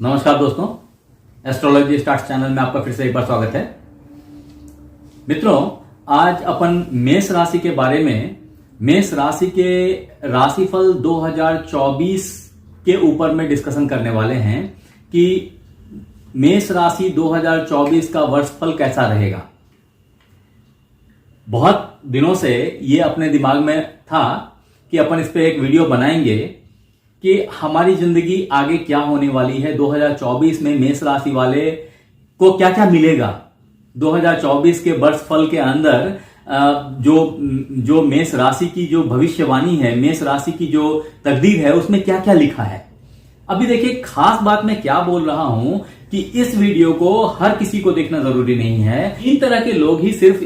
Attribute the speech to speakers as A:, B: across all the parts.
A: नमस्कार दोस्तों, astrology start channel में आपका फिर से एक बार स्वागत है। मित्रों, आज अपन मेष राशि के बारे में, मेष राशि के राशिफल 2024 के ऊपर में डिस्कशन करने वाले हैं कि मेष राशि 2024 का वर्षफल कैसा रहेगा। बहुत दिनों से ये अपने दिमाग में था कि अपन इस पे एक वीडियो बनाएंगे कि हमारी जिंदगी आगे क्या होने वाली है, 2024 में मेष राशि वाले को क्या क्या मिलेगा। 2024 के वर्षफल के अंदर जो मेष राशि की जो भविष्यवाणी है, मेष राशि की जो तकदीर है, उसमें क्या क्या लिखा है। अभी देखिए, खास बात मैं क्या बोल रहा हूं कि इस वीडियो को हर किसी को देखना जरूरी नहीं है। इन तरह के लोग ही सिर्फ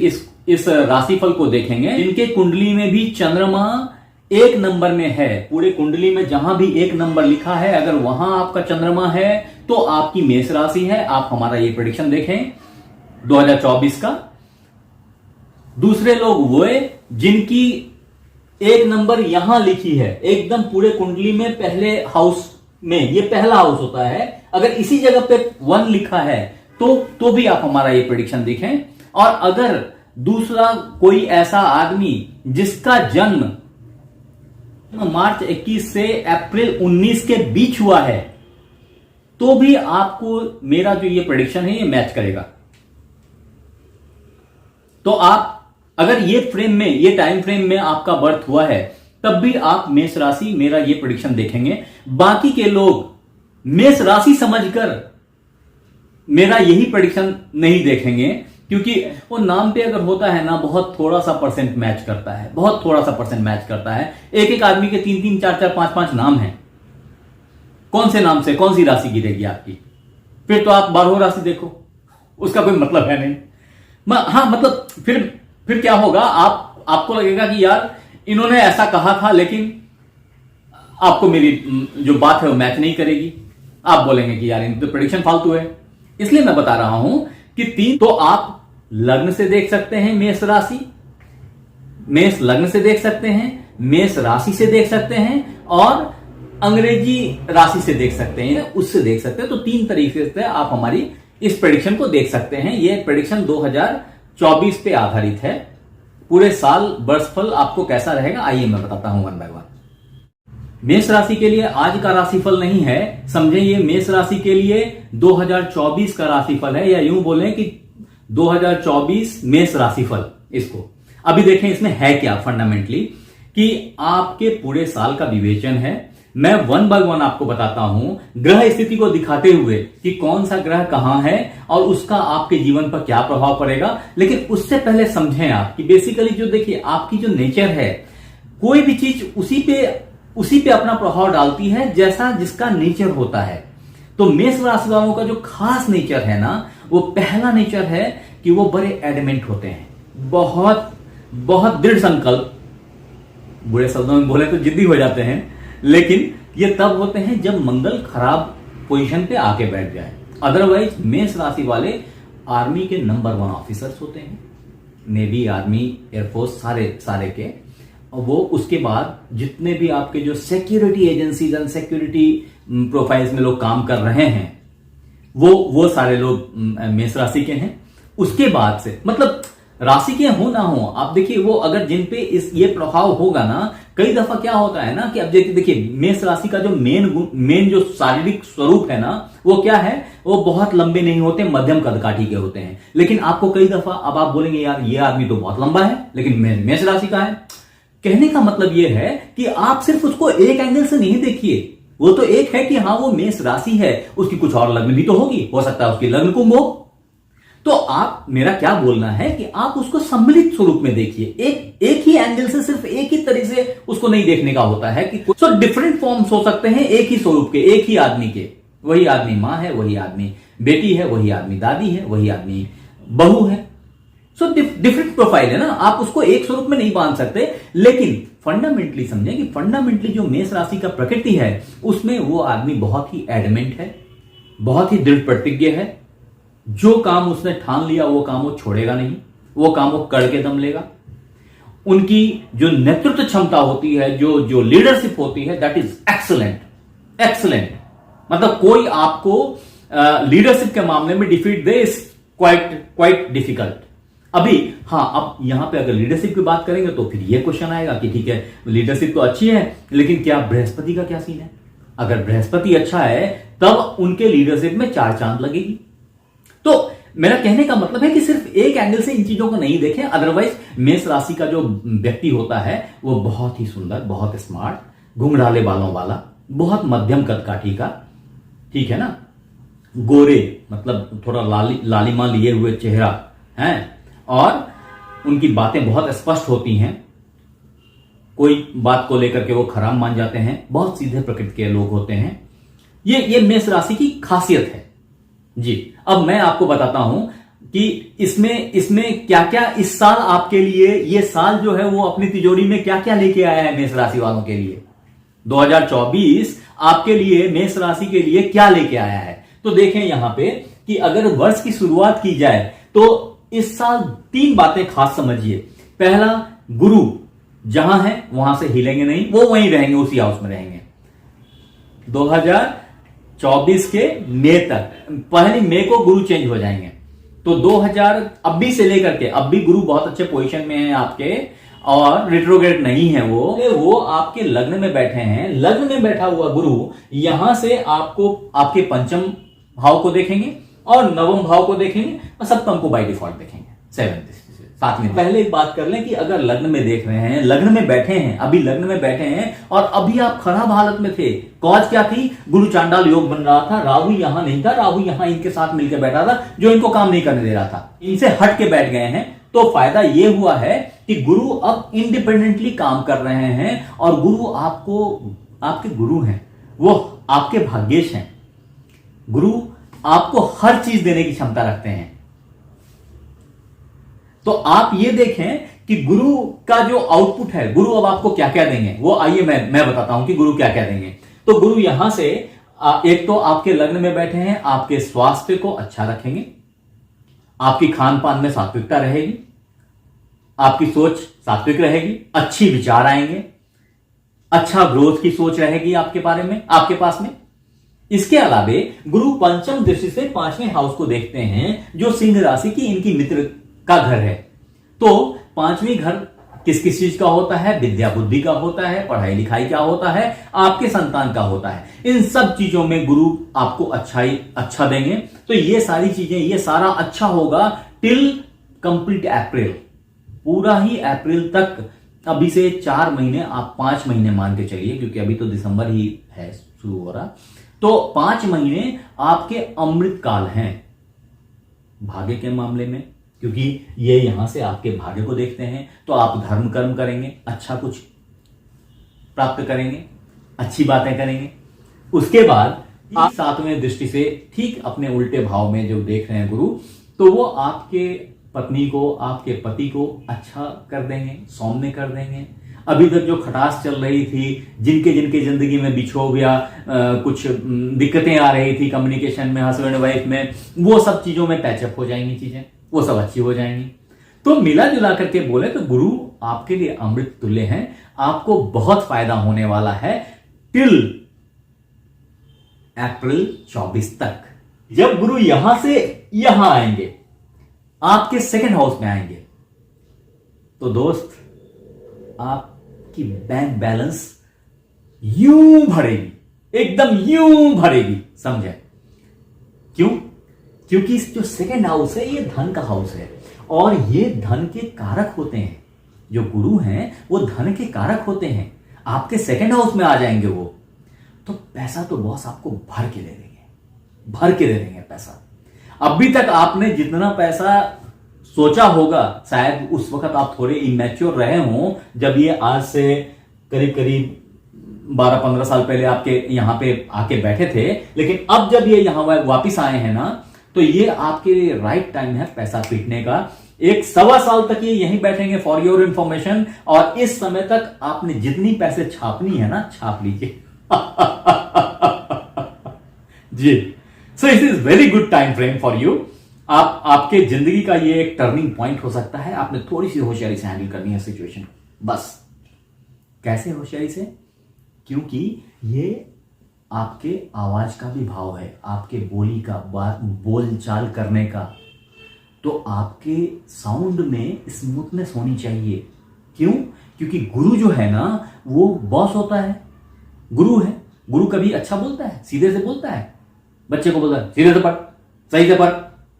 A: इस राशिफल को देखेंगे जिनके कुंडली में भी चंद्रमा एक नंबर में है। पूरे कुंडली में जहां भी एक नंबर लिखा है, अगर वहां आपका चंद्रमा है तो आपकी मेष राशि है। आप हमारा ये प्रेडिक्शन देखें 2024 का। दूसरे लोग वो जिनकी एक नंबर यहां लिखी है, एकदम पूरे कुंडली में पहले हाउस में, ये पहला हाउस होता है, अगर इसी जगह पे 1 लिखा है तो भी आप हमारा ये प्रेडिक्शन देखें। और अगर दूसरा कोई ऐसा आदमी जिसका जन्म मार्च 21 से अप्रैल 19 के बीच हुआ है, तो भी आपको मेरा जो ये प्रेडिक्शन है ये मैच करेगा। तो आप अगर ये फ्रेम में, ये टाइम फ्रेम में आपका बर्थ हुआ है, तब भी आप मेष राशि मेरा ये प्रेडिक्शन देखेंगे। बाकी के लोग मेष राशि समझकर मेरा यही प्रेडिक्शन नहीं देखेंगे, क्योंकि वो नाम पे अगर होता है ना, बहुत थोड़ा सा परसेंट मैच करता है, बहुत थोड़ा सा परसेंट मैच करता है। एक एक आदमी के 3-3, 4-4, 5-5 नाम हैं। कौन से नाम से कौन सी राशि गिरेगी आपकी? फिर तो आप 12 राशि देखो, उसका कोई मतलब है नहीं। हाँ, मतलब फिर क्या होगा, आपको लगेगा कि यार इन्होंने ऐसा कहा था, लेकिन आपको मेरी जो बात है वो मैच नहीं करेगी। आप बोलेंगे कि यार इन तो प्रेडिक्शन फालतू है। इसलिए मैं बता रहा हूं कि 3 तो आप लग्न से देख सकते हैं, मेष राशि, मेष लग्न से देख सकते हैं, मेष राशि से देख सकते हैं, और अंग्रेजी राशि से देख सकते हैं, उससे देख सकते हैं। तो 3 तरीके से आप हमारी इस प्रेडिक्शन को देख सकते हैं। यह प्रेडिक्शन 2024 पे आधारित है। पूरे साल वर्षफल आपको कैसा रहेगा, आइए मैं बताता हूं वन बाय वन। मेष राशि के लिए आज का राशिफल नहीं है, समझे, ये मेष राशि के लिए 2024 का राशिफल है, या यूं बोलें कि 2024 मेष राशिफल। इसको अभी देखें, इसमें है क्या फंडामेंटली कि आपके पूरे साल का विवेचन है। मैं 1 बाय 1 आपको बताता हूं, ग्रह स्थिति को दिखाते हुए कि कौन सा ग्रह कहां है और उसका आपके जीवन पर क्या प्रभाव पड़ेगा। लेकिन उससे पहले समझें आप कि बेसिकली जो देखिए आपकी जो नेचर है, कोई भी चीज उसी पे अपना प्रभाव डालती है जैसा जिसका नेचर होता है। तो मेष राशि वालों का जो खास नेचर है ना, वो पहला नेचर है कि वो बड़े एडमेंट होते हैं, बहुत बहुत दृढ़ संकल्प, बुरे शब्दों में बोले तो जिद्दी हो जाते हैं। लेकिन ये तब होते हैं जब मंगल खराब पोजीशन पे आके बैठ जाए। अदरवाइज मेष राशि वाले आर्मी के नंबर 1 ऑफिसर्स होते हैं, नेवी, आर्मी, एयरफोर्स, सारे के। वो उसके बाद जितने भी आपके जो security agencies and security profiles में लोग काम कर रहे हैं, वो सारे लोग मेष राशि के हैं। उसके बाद से मतलब राशि के हो ना हो, आप देखिए वो अगर जिन पे ये प्रभाव होगा ना, कई दफा क्या होता है ना कि अब देखिए मेष राशि का जो मेन जो शारीरिक स्वरूप है ना, वो क्या है, वो बहुत लंबे नहीं होते, मध्यम कदकाठी के होते हैं। लेकिन आपको कई दफा, अब आप बोलेंगे यार ये आदमी तो बहुत लंबा है लेकिन मेष राशि का है। कहने का मतलब यह है कि आप सिर्फ उसको एक एंगल से नहीं देखिए। वो तो एक है कि हाँ वो मेष राशि है, उसकी कुछ और लग्न भी तो होगी, हो सकता है उसकी लग्न कुंभ हो। तो आप, मेरा क्या बोलना है कि आप उसको सम्मिलित स्वरूप में देखिए। एक ही एंगल से, सिर्फ एक ही तरह से उसको नहीं देखने का होता है कि सो डिफरेंट फॉर्म्स हो सकते हैं एक ही स्वरूप के, एक ही आदमी के। वही आदमी मां है, वही आदमी बेटी है, वही आदमी दादी है, वही आदमी बहू है। सो डिफरेंट प्रोफाइल है ना, आप उसको एक स्वरूप में नहीं बांध सकते। लेकिन फंडामेंटली समझें कि फंडामेंटली जो मेष राशि का प्रकृति है, उसमें वो आदमी बहुत ही एडमेंट है, बहुत ही दृढ़ प्रतिज्ञ है। जो काम उसने ठान लिया वो काम वो छोड़ेगा नहीं, वो काम वो करके दम लेगा। उनकी जो नेतृत्व क्षमता होती है, जो लीडरशिप होती है, दैट इज एक्सलेंट। मतलब कोई आपको लीडरशिप के मामले में defeat they is quite quite difficult. अभी हाँ, अब यहां पे अगर लीडरशिप की बात करेंगे तो फिर ये क्वेश्चन आएगा कि ठीक है, लीडरशिप तो अच्छी है, लेकिन क्या बृहस्पति का क्या सीन है? अगर बृहस्पति अच्छा है तब उनके लीडरशिप में 4 चांद लगेगी। तो मेरा कहने का मतलब है कि सिर्फ एक एंगल से इन चीजों को नहीं देखें। अदरवाइज मेष राशि का जो व्यक्ति होता है वो बहुत ही सुंदर, बहुत स्मार्ट, घुंघराले बालों वाला, बहुत मध्यम कदकाठी का, ठीक है ना, गोरे, मतलब थोड़ा लालिमा लिए हुए चेहरा है, और उनकी बातें बहुत स्पष्ट होती हैं, कोई बात को लेकर के वो खराब मान जाते हैं, बहुत सीधे प्रकृति के लोग होते हैं। ये मेष राशि की खासियत है जी। अब मैं आपको बताता हूं कि इसमें क्या क्या इस साल आपके लिए, ये साल जो है वो अपनी तिजोरी में क्या क्या लेके आया है मेष राशि वालों के लिए। 2024 आपके लिए, मेष राशि के लिए क्या लेके आया है। तो देखें यहां पे कि अगर वर्ष की शुरुआत की जाए तो इस साल 3 बातें खास समझिए। पहला, गुरु जहां है वहां से हिलेंगे नहीं, वो वहीं रहेंगे, उसी हाउस में रहेंगे 2024 के मई तक। पहली मई को गुरु चेंज हो जाएंगे, तो 2000 से लेकर के अब भी गुरु बहुत अच्छे पोजीशन में है आपके, और रिट्रोग्रेड नहीं है वो आपके लग्न में बैठे हैं। लग्न में बैठा हुआ गुरु यहां से आपको आपके पंचम भाव को देखेंगे और नवम भाव को देखेंगे और सप्तम को बाय डिफॉल्ट देखेंगे, 7th से 7वीं। पहले एक बात कर लें कि अगर लग्न में देख रहे हैं, लग्न में बैठे हैं, अभी लग्न में बैठे हैं और अभी आप खराब हालत में थे, कॉज क्या थी? गुरु चांडाल योग बन रहा था, राहु यहां नहीं था, राहु यहां इनके साथ मिलकर बैठा था जो इनको काम नहीं करने दे रहा था, इनसे हट के बैठ गए हैं। तो फायदा यह हुआ है कि गुरु अब इंडिपेंडेंटली काम कर रहे हैं, और गुरु आपके गुरु हैं, वो आपके भाग्येश हैं। गुरु आपको हर चीज देने की क्षमता रखते हैं। तो आप ये देखें कि गुरु का जो आउटपुट है, गुरु अब आपको क्या क्या देंगे, वो आइए मैं बताता हूं कि गुरु क्या क्या देंगे। तो गुरु यहां से एक तो आपके लग्न में बैठे हैं, आपके स्वास्थ्य को अच्छा रखेंगे, आपकी खान पान में सात्विकता रहेगी, आपकी सोच सात्विक रहेगी, अच्छी विचार आएंगे, अच्छा ग्रोथ की सोच रहेगी आपके बारे में, आपके पास में। इसके अलावे गुरु पंचम दृष्टि से 5वें हाउस को देखते हैं, जो सिंह राशि की इनकी मित्र का घर है। तो 5वीं घर किस किस चीज का होता है? विद्या बुद्धि का होता है, पढ़ाई लिखाई का होता है, आपके संतान का होता है। इन सब चीजों में गुरु आपको अच्छा देंगे। तो ये सारी चीजें, ये सारा अच्छा होगा टिल कंप्लीट अप्रैल, पूरा ही अप्रैल तक। अभी से 4 महीने, आप 5 महीने मान के चलिए, क्योंकि अभी तो दिसंबर ही है शुरू हो रहा। तो 5 महीने आपके अमृत काल हैं भाग्य के मामले में, क्योंकि ये यहां से आपके भाग्य को देखते हैं। तो आप धर्म कर्म करेंगे, अच्छा कुछ प्राप्त करेंगे, अच्छी बातें करेंगे। उसके बाद आप 7वें दृष्टि से ठीक अपने उल्टे भाव में जो देख रहे हैं गुरु, तो वो आपके पत्नी को, आपके पति को अच्छा कर देंगे, सौम्य कर देंगे। अभी तक जो खटास चल रही थी, जिनके जिंदगी में बिछोह या कुछ दिक्कतें आ रही थी कम्युनिकेशन में, हस्बैंड वाइफ में, वो सब चीजों में पैचअप हो जाएंगी, चीजें वो सब अच्छी हो जाएंगी। तो मिला जुला करके बोले तो गुरु आपके लिए अमृत तुल्य हैं। आपको बहुत फायदा होने वाला है टिल अप्रैल 24 तक। जब गुरु यहां से यहां आएंगे, आपके 2nd हाउस में आएंगे, तो दोस्त आपकी बैंक बैलेंस यूं भरेगी, एकदम यूं भरेगी, समझे? क्यों? क्योंकि जो 2nd हाउस है ये धन का हाउस है, और ये धन के कारक होते हैं। जो गुरु हैं वो धन के कारक होते हैं। आपके 2nd हाउस में आ जाएंगे वो, तो पैसा तो बॉस आपको भर के दे देंगे पैसा। अभी तक आपने जितना पैसा सोचा होगा, शायद उस वक्त आप थोड़े इमैच्योर रहे हों, जब ये आज से करीब 12-15 साल पहले आपके यहां पे आके बैठे थे। लेकिन अब जब ये यहां वापिस आए हैं ना, तो ये आपके लिए राइट टाइम है पैसा पीटने का। 1-1.25 साल तक ये यहीं बैठेंगे, फॉर योर इंफॉर्मेशन। और इस समय तक आपने जितनी पैसे छापनी है ना, छाप लीजिए। जी, so it is very good time frame for you. आपके जिंदगी का ये एक टर्निंग पॉइंट हो सकता है। आपने थोड़ी सी होशियारी से हैंडल करनी है सिचुएशन, बस। कैसे होशियारी से? क्योंकि ये आपके आवाज का भी भाव है, आपके बोली का, बोल चाल करने का। तो आपके साउंड में स्मूथनेस होनी चाहिए। क्यों? क्योंकि गुरु जो है ना वो बॉस होता है, गुरु है। गुरु कभी अच्छा बोलता है, सीधे से बोलता है, बच्चे को बोलता है सीधे से पढ़, सही से पढ़।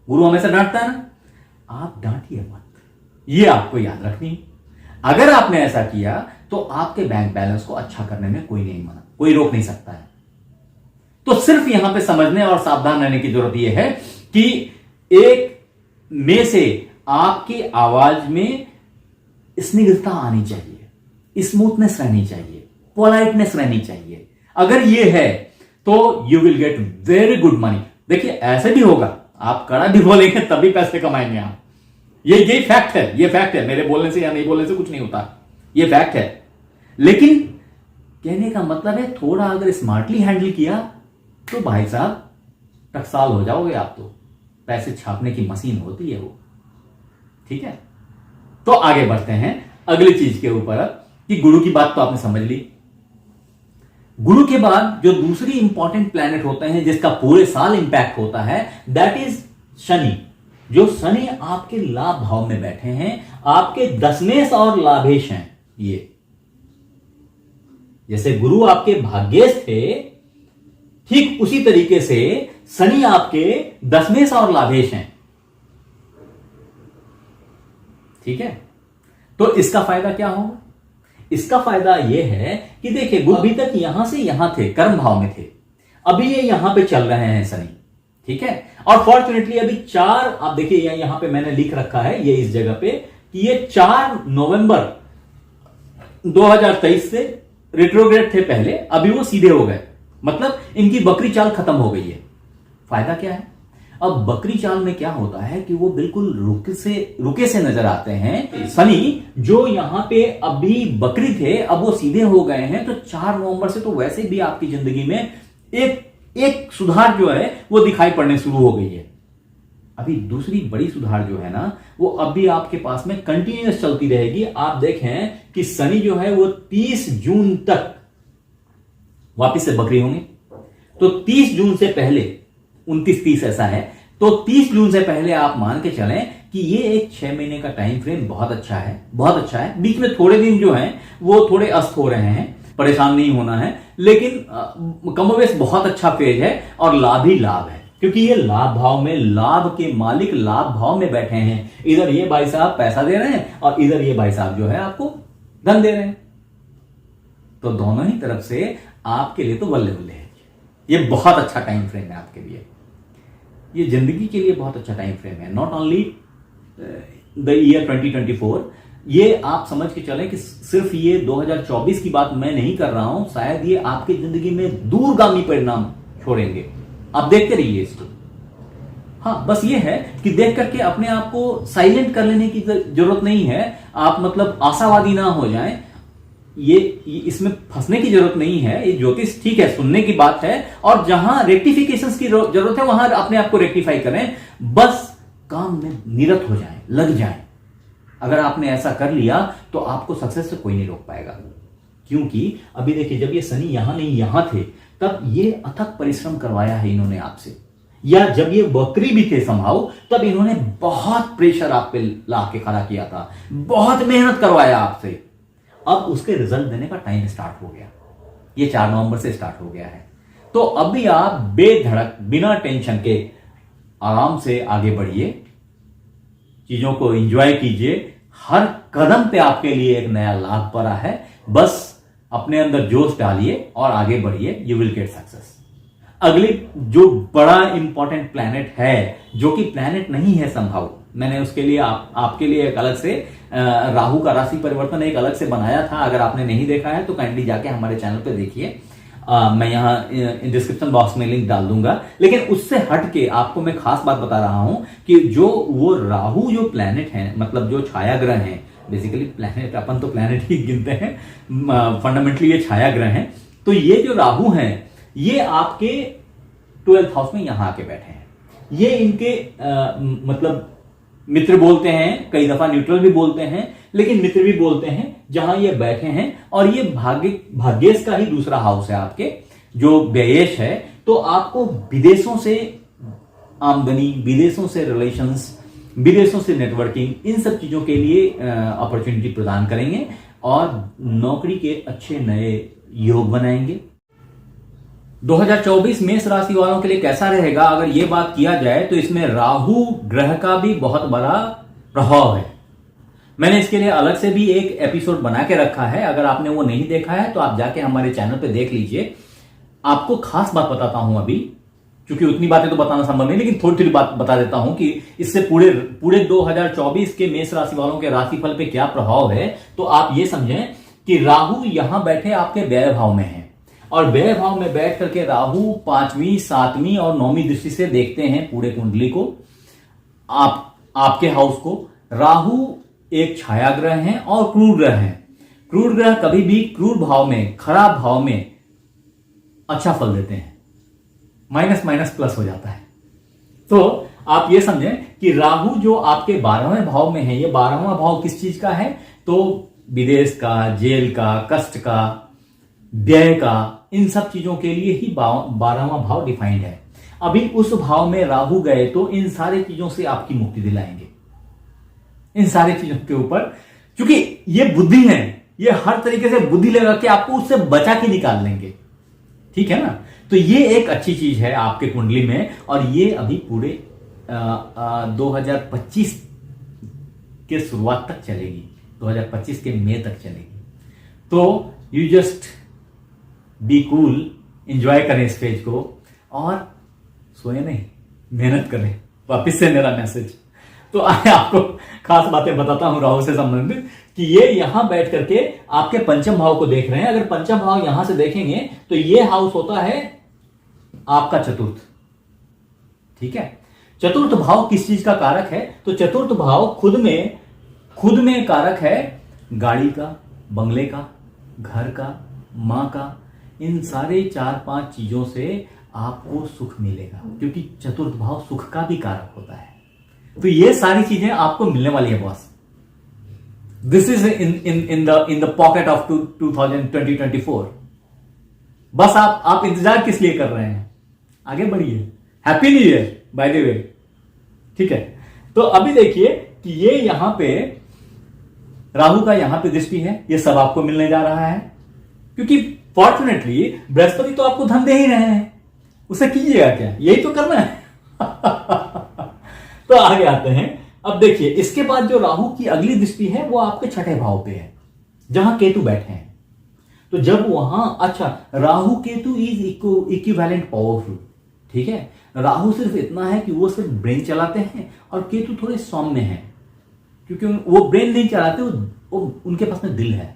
A: गुरु हमेशा डांटता है ना, आप डांटिए मत, ये आपको याद रखनी है। अगर आपने ऐसा किया तो आपके बैंक बैलेंस को अच्छा करने में कोई नहीं मना, कोई रोक नहीं सकता है। तो सिर्फ यहां पे समझने और सावधान रहने की जरूरत यह है कि एक में से आपकी आवाज में स्निग्धता आनी चाहिए, स्मूथनेस रहनी चाहिए, पोलाइटनेस रहनी चाहिए। अगर ये है तो you will get very good money. देखिए ऐसे भी होगा, आप कड़ा भी बोलेंगे तभी पैसे कमाएंगे आप। ये फैक्ट है, ये फैक्ट है। मेरे बोलने से या नहीं बोलने से कुछ नहीं होता, ये फैक्ट है। लेकिन कहने का मतलब है थोड़ा अगर स्मार्टली हैंडल किया तो भाई साहब टकसाल हो जाओगे आप। तो पैसे छापने की मशीन होती है वो, ठीक है। तो आगे बढ़ते हैं अगली चीज के ऊपर कि गुरु की बात तो आपने समझ ली। गुरु के बाद जो दूसरी इंपॉर्टेंट प्लैनेट होते हैं जिसका पूरे साल इंपैक्ट होता है, दैट इज शनि। जो शनि आपके लाभ भाव में बैठे हैं, आपके दशमेश और लाभेश हैं। ये जैसे गुरु आपके भाग्येश थे, ठीक उसी तरीके से शनि आपके दशमेश और लाभेश हैं, ठीक है। तो इसका फायदा क्या होगा? इसका फायदा यह है कि देखिए गुरु अभी तक यहां से यहां थे, कर्म भाव में थे, अभी ये यहां पे चल रहे हैं शनि, ठीक है। और फॉर्चुनेटली अभी 4, आप देखिए यहां पे मैंने लिख रखा है ये इस जगह पे कि ये 4 नवंबर 2023 से रिट्रोग्रेड थे पहले, अभी वो सीधे हो गए, मतलब इनकी बकरी चाल खत्म हो गई है। फायदा क्या है? अब बकरी चाल में क्या होता है कि वो बिल्कुल रुके से नजर आते हैं। शनि जो यहां पे अभी बकरी थे अब वो सीधे हो गए हैं, तो 4 नवंबर से तो वैसे भी आपकी जिंदगी में एक सुधार जो है वो दिखाई पड़ने शुरू हो गई है। अभी दूसरी बड़ी सुधार जो है ना वो अभी आपके पास में कंटिन्यूअस चलती रहेगी। आप देखें कि शनि जो है वो 30 जून तक वापिस से बकरी होंगे। तो 30 जून से पहले, 29-30 ऐसा है, तो 30 जून से पहले आप मान के चलें कि ये एक 6 महीने का टाइम फ्रेम बहुत अच्छा है, बहुत अच्छा है। बीच में थोड़े दिन जो हैं वो थोड़े अस्त हो रहे हैं, परेशान नहीं होना है, लेकिन कमोवेश बहुत अच्छा फेज है और लाभ ही लाभ है, क्योंकि ये लाभ भाव में, लाभ के मालिक लाभ भाव में बैठे हैं। इधर ये भाई साहब पैसा दे रहे हैं और इधर ये भाई साहब जो है आपको धन दे रहे हैं। तो दोनों ही तरफ से आपके लिए तो बल्ले बल्ले है। ये बहुत अच्छा टाइम फ्रेम है आपके लिए, ये जिंदगी के लिए बहुत अच्छा टाइम फ्रेम है। नॉट ओनली द ईयर 2024, ये आप समझ के चलें कि सिर्फ ये 2024 की बात मैं नहीं कर रहा हूं, शायद ये आपकी जिंदगी में दूरगामी परिणाम छोड़ेंगे। आप देखते रहिए इसको। हाँ, बस ये है कि देख करके अपने आप को साइलेंट कर लेने की जरूरत नहीं है। आप मतलब आशावादी ना हो जाएं, ये इसमें फंसने की जरूरत नहीं है। ये ज्योतिष ठीक है, सुनने की बात है, और जहां रेक्टिफिकेशंस की जरूरत है वहां अपने आप को रेक्टिफाई करें, बस काम में निरत हो जाएं, लग जाएं। अगर आपने ऐसा कर लिया तो आपको सक्सेस से कोई नहीं रोक पाएगा। क्योंकि अभी देखिए जब ये शनि यहां नहीं यहां थे तब ये अथक परिश्रम करवाया है इन्होंने आपसे, या जब ये बकरी भी थे संभाव तब इन्होंने बहुत प्रेशर आप पे ला के खड़ा किया था, बहुत मेहनत करवाया आपसे। अब उसके रिजल्ट देने का टाइम स्टार्ट हो गया, ये 4 नवंबर से स्टार्ट हो गया है। तो अभी आप बेधड़क बिना टेंशन के आराम से आगे बढ़िए, चीजों को एंजॉय कीजिए। हर कदम पे आपके लिए एक नया लाभ पड़ा है, बस अपने अंदर जोश डालिए और आगे बढ़िए, यू विल गेट सक्सेस। अगली जो बड़ा इंपॉर्टेंट प्लैनेट है, जो कि प्लैनेट नहीं है संभव, मैंने उसके लिए आपके लिए एक अलग से राहु का राशि परिवर्तन एक अलग से बनाया था। अगर आपने नहीं देखा है तो काइंडली जाके हमारे चैनल पे देखिए, मैं यहां डिस्क्रिप्शन बॉक्स में लिंक डाल दूंगा। लेकिन उससे हट के आपको मैं खास बात बता रहा हूं कि जो वो राहु जो प्लैनेट है, मतलब जो छाया ग्रह है, बेसिकली प्लैनेट अपन तो प्लैनेट ही गिनते हैं, फंडामेंटली ये छाया ग्रह है। तो ये जो राहु है ये आपके 12th हाउस में यहां आके बैठे हैं। ये इनके मतलब मित्र बोलते हैं, कई दफा न्यूट्रल भी बोलते हैं, लेकिन मित्र भी बोलते हैं जहां ये बैठे हैं। और ये भाग्येश का ही दूसरा हाउस है आपके, जो व्ययेश है, तो आपको विदेशों से आमदनी, विदेशों से रिलेशंस, विदेशों से नेटवर्किंग, इन सब चीजों के लिए अपॉर्चुनिटी प्रदान करेंगे और नौकरी के अच्छे नए योग बनाएंगे। 2024 मेष राशि वालों के लिए कैसा रहेगा अगर यह बात किया जाए तो इसमें राहु ग्रह का भी बहुत बड़ा प्रभाव है। मैंने इसके लिए अलग से भी एक एपिसोड बना के रखा है, अगर आपने वो नहीं देखा है तो आप जाके हमारे चैनल पे देख लीजिए। आपको खास बात बताता हूं अभी, क्योंकि उतनी बातें तो बताना संभव नहीं, लेकिन थोड़ी थोड़ी बात बता देता हूं कि इससे पूरे 2024 के मेष राशि वालों के राशिफल पे क्या प्रभाव है। तो आप ये समझें कि राहु यहां बैठे आपके व्यय भाव में है, और व्यय भाव में बैठ करके राहु 5वीं, 7वीं और 9वीं दृष्टि से देखते हैं पूरे कुंडली को, आपके हाउस को। राहु एक छाया ग्रह है और क्रूर ग्रह है। क्रूर ग्रह कभी भी क्रूर भाव में, खराब भाव में अच्छा फल देते हैं, माइनस माइनस प्लस हो जाता है। तो आप ये समझें कि राहु जो आपके 12वें भाव में है, ये 12वां भाव किस चीज का है? तो विदेश का, जेल का, कष्ट का, व्यय का, इन सब चीजों के लिए ही 12वां भाव डिफाइंड है। अभी उस भाव में राहु गए तो इन सारी चीजों से आपकी मुक्ति दिलाएंगे, इन सारी चीजों के ऊपर, क्योंकि ये बुद्धि है, ये हर तरीके से बुद्धि लगा के आपको उससे बचा के निकाल लेंगे, ठीक है ना। तो ये एक अच्छी चीज है आपके कुंडली में, और ये अभी पूरे 2025 के शुरुआत तक चलेगी, 2025 के मई तक चलेगी। तो you just be cool, enjoy करें इस फेज को, और सोए नहीं, मेहनत करें। वापिस से मेरा मैसेज। तो आए आपको खास बातें बताता हूं राहु से संबंधित, कि ये यहां बैठ करके आपके पंचम भाव को देख रहे हैं। अगर पंचम भाव यहां से देखेंगे तो ये हाउस होता है आपका चतुर्थ, ठीक है। चतुर्थ भाव किस चीज का कारक है? तो चतुर्थ भाव खुद में कारक है गाड़ी का, बंगले का, घर का, मां का। इन सारे 4-5 चीजों से आपको सुख मिलेगा, क्योंकि चतुर्थ भाव सुख का भी कारक होता है। तो ये सारी चीजें आपको मिलने वाली है boss. This is in the pocket of 2024। बस आप इंतजार किस लिए कर रहे हैं? आगे बढ़िए। Happy new year by the way, ठीक है। तो अभी देखिए कि ये यहां पे राहु का यहां पे दृष्टि है, ये सब आपको मिलने जा रहा है, क्योंकि फॉर्चुनेटली बृहस्पति तो आपको धन दे ही रहे हैं, उसे कीजिएगा क्या? यही तो करना है। तो आगे आते हैं। अब देखिए, इसके बाद जो राहु की अगली दृष्टि है वो आपके 6ठे भाव पे है, जहां केतु बैठे हैं। तो जब वहां, अच्छा, Rahu Ketu is equivalent powerful, ठीक है। राहु सिर्फ इतना है कि वो सिर्फ ब्रेन चलाते हैं, और केतु थोड़े सौम्य हैं, क्योंकि वो ब्रेन नहीं चलाते, वो उनके पास में दिल है,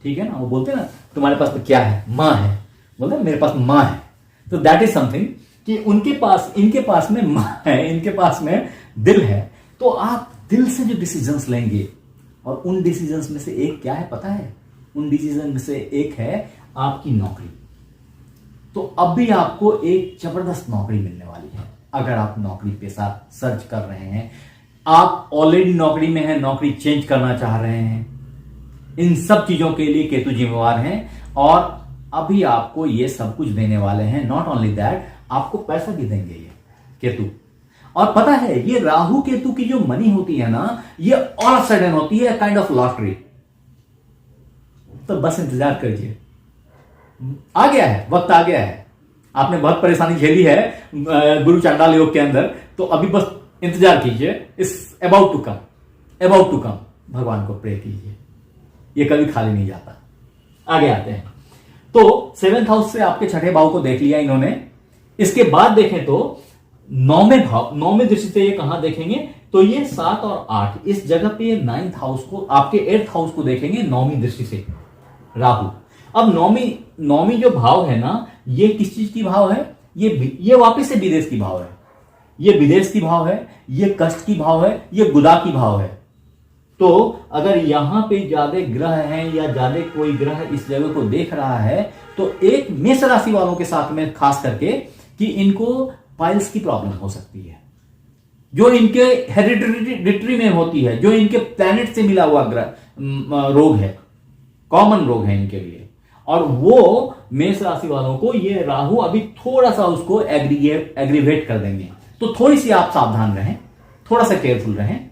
A: ठीक है ना। वो बोलते हैं ना, तुम्हारे पास में क्या है? मां है। बोलते हैं मेरे पास मां है। तो दैट इज समथिंग कि इनके पास में मां है, इनके पास में दिल है। तो आप दिल से जो डिसीजंस लेंगे, और उन डिसीजंस में से एक क्या है पता है? उन डिसीजन में से एक है आपकी नौकरी। तो अब भी आपको एक जबरदस्त नौकरी मिलने वाली है। अगर आप नौकरी पेशा सर्च कर रहे हैं, आप ऑलरेडी नौकरी में हैं, नौकरी चेंज करना चाह रहे हैं, इन सब चीजों के लिए केतु जिम्मेवार हैं, और अभी आपको ये सब कुछ देने वाले हैं। नॉट ओनली दैट, आपको पैसा भी देंगे ये केतु। और पता है, ये राहु केतु की जो मनी होती है ना, ये ऑल सडन होती है, काइंड ऑफ लॉटरी। तो बस इंतजार कीजिए, आ गया है, वक्त आ गया है। आपने बहुत परेशानी झेली है गुरु चांडाल योग के अंदर, तो अभी बस इंतजार कीजिए। इस अबाउट टू कम। भगवान को प्रे कीजिए, ये कभी खाली नहीं जाता। आगे आते हैं। तो 7th हाउस से आपके 6ठे भाव को देख लिया इन्होंने। इसके बाद देखें तो 9वें भाव, 9वें दृष्टि से ये कहां देखेंगे? तो ये 7 और 8, इस जगह पे ये 9th हाउस को, आपके 8th हाउस को देखेंगे 9वीं दृष्टि से राहु। अब 9वीं जो भाव है ना, ये किस चीज की भाव है? ये वापस से विदेश की भाव है, ये विदेश की भाव है, ये कष्ट की भाव है, ये गुदा की भाव है। तो अगर यहां पे ज्यादा ग्रह हैं, या ज्यादा कोई ग्रह इस जगह को देख रहा है, तो एक मेष राशि वालों के साथ में खास करके कि इनको पाइल्स की प्रॉब्लम हो सकती है, जो इनके हेरिडिटरी में होती है, जो इनके प्लैनेट से मिला हुआ ग्रह रोग है, कॉमन रोग है इनके लिए। और वो मेष राशि वालों को ये राहु अभी थोड़ा सा उसको एग्रीवेट कर देंगे, तो थोड़ी सी आप सावधान रहें, थोड़ा सा केयरफुल रहें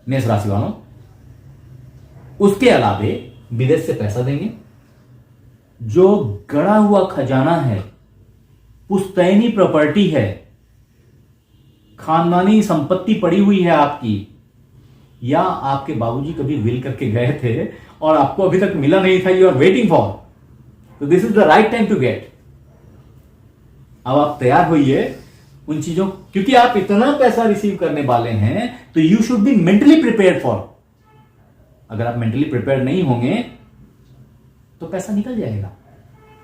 A: मेष राशि वालों। उसके अलावे विदेश से पैसा देंगे, जो गड़ा हुआ खजाना है, पुश्तैनी प्रॉपर्टी है, खानदानी संपत्ति पड़ी हुई है आपकी, या आपके बाबूजी कभी विल करके गए थे और आपको अभी तक मिला नहीं था, यू आर वेटिंग फॉर, तो this is the right time to get. अब आप तैयार होइए उन चीजों, क्योंकि आप इतना पैसा रिसीव करने वाले हैं तो you should be mentally prepared for. अगर आप मेंटली प्रिपेयर नहीं होंगे तो पैसा निकल जाएगा,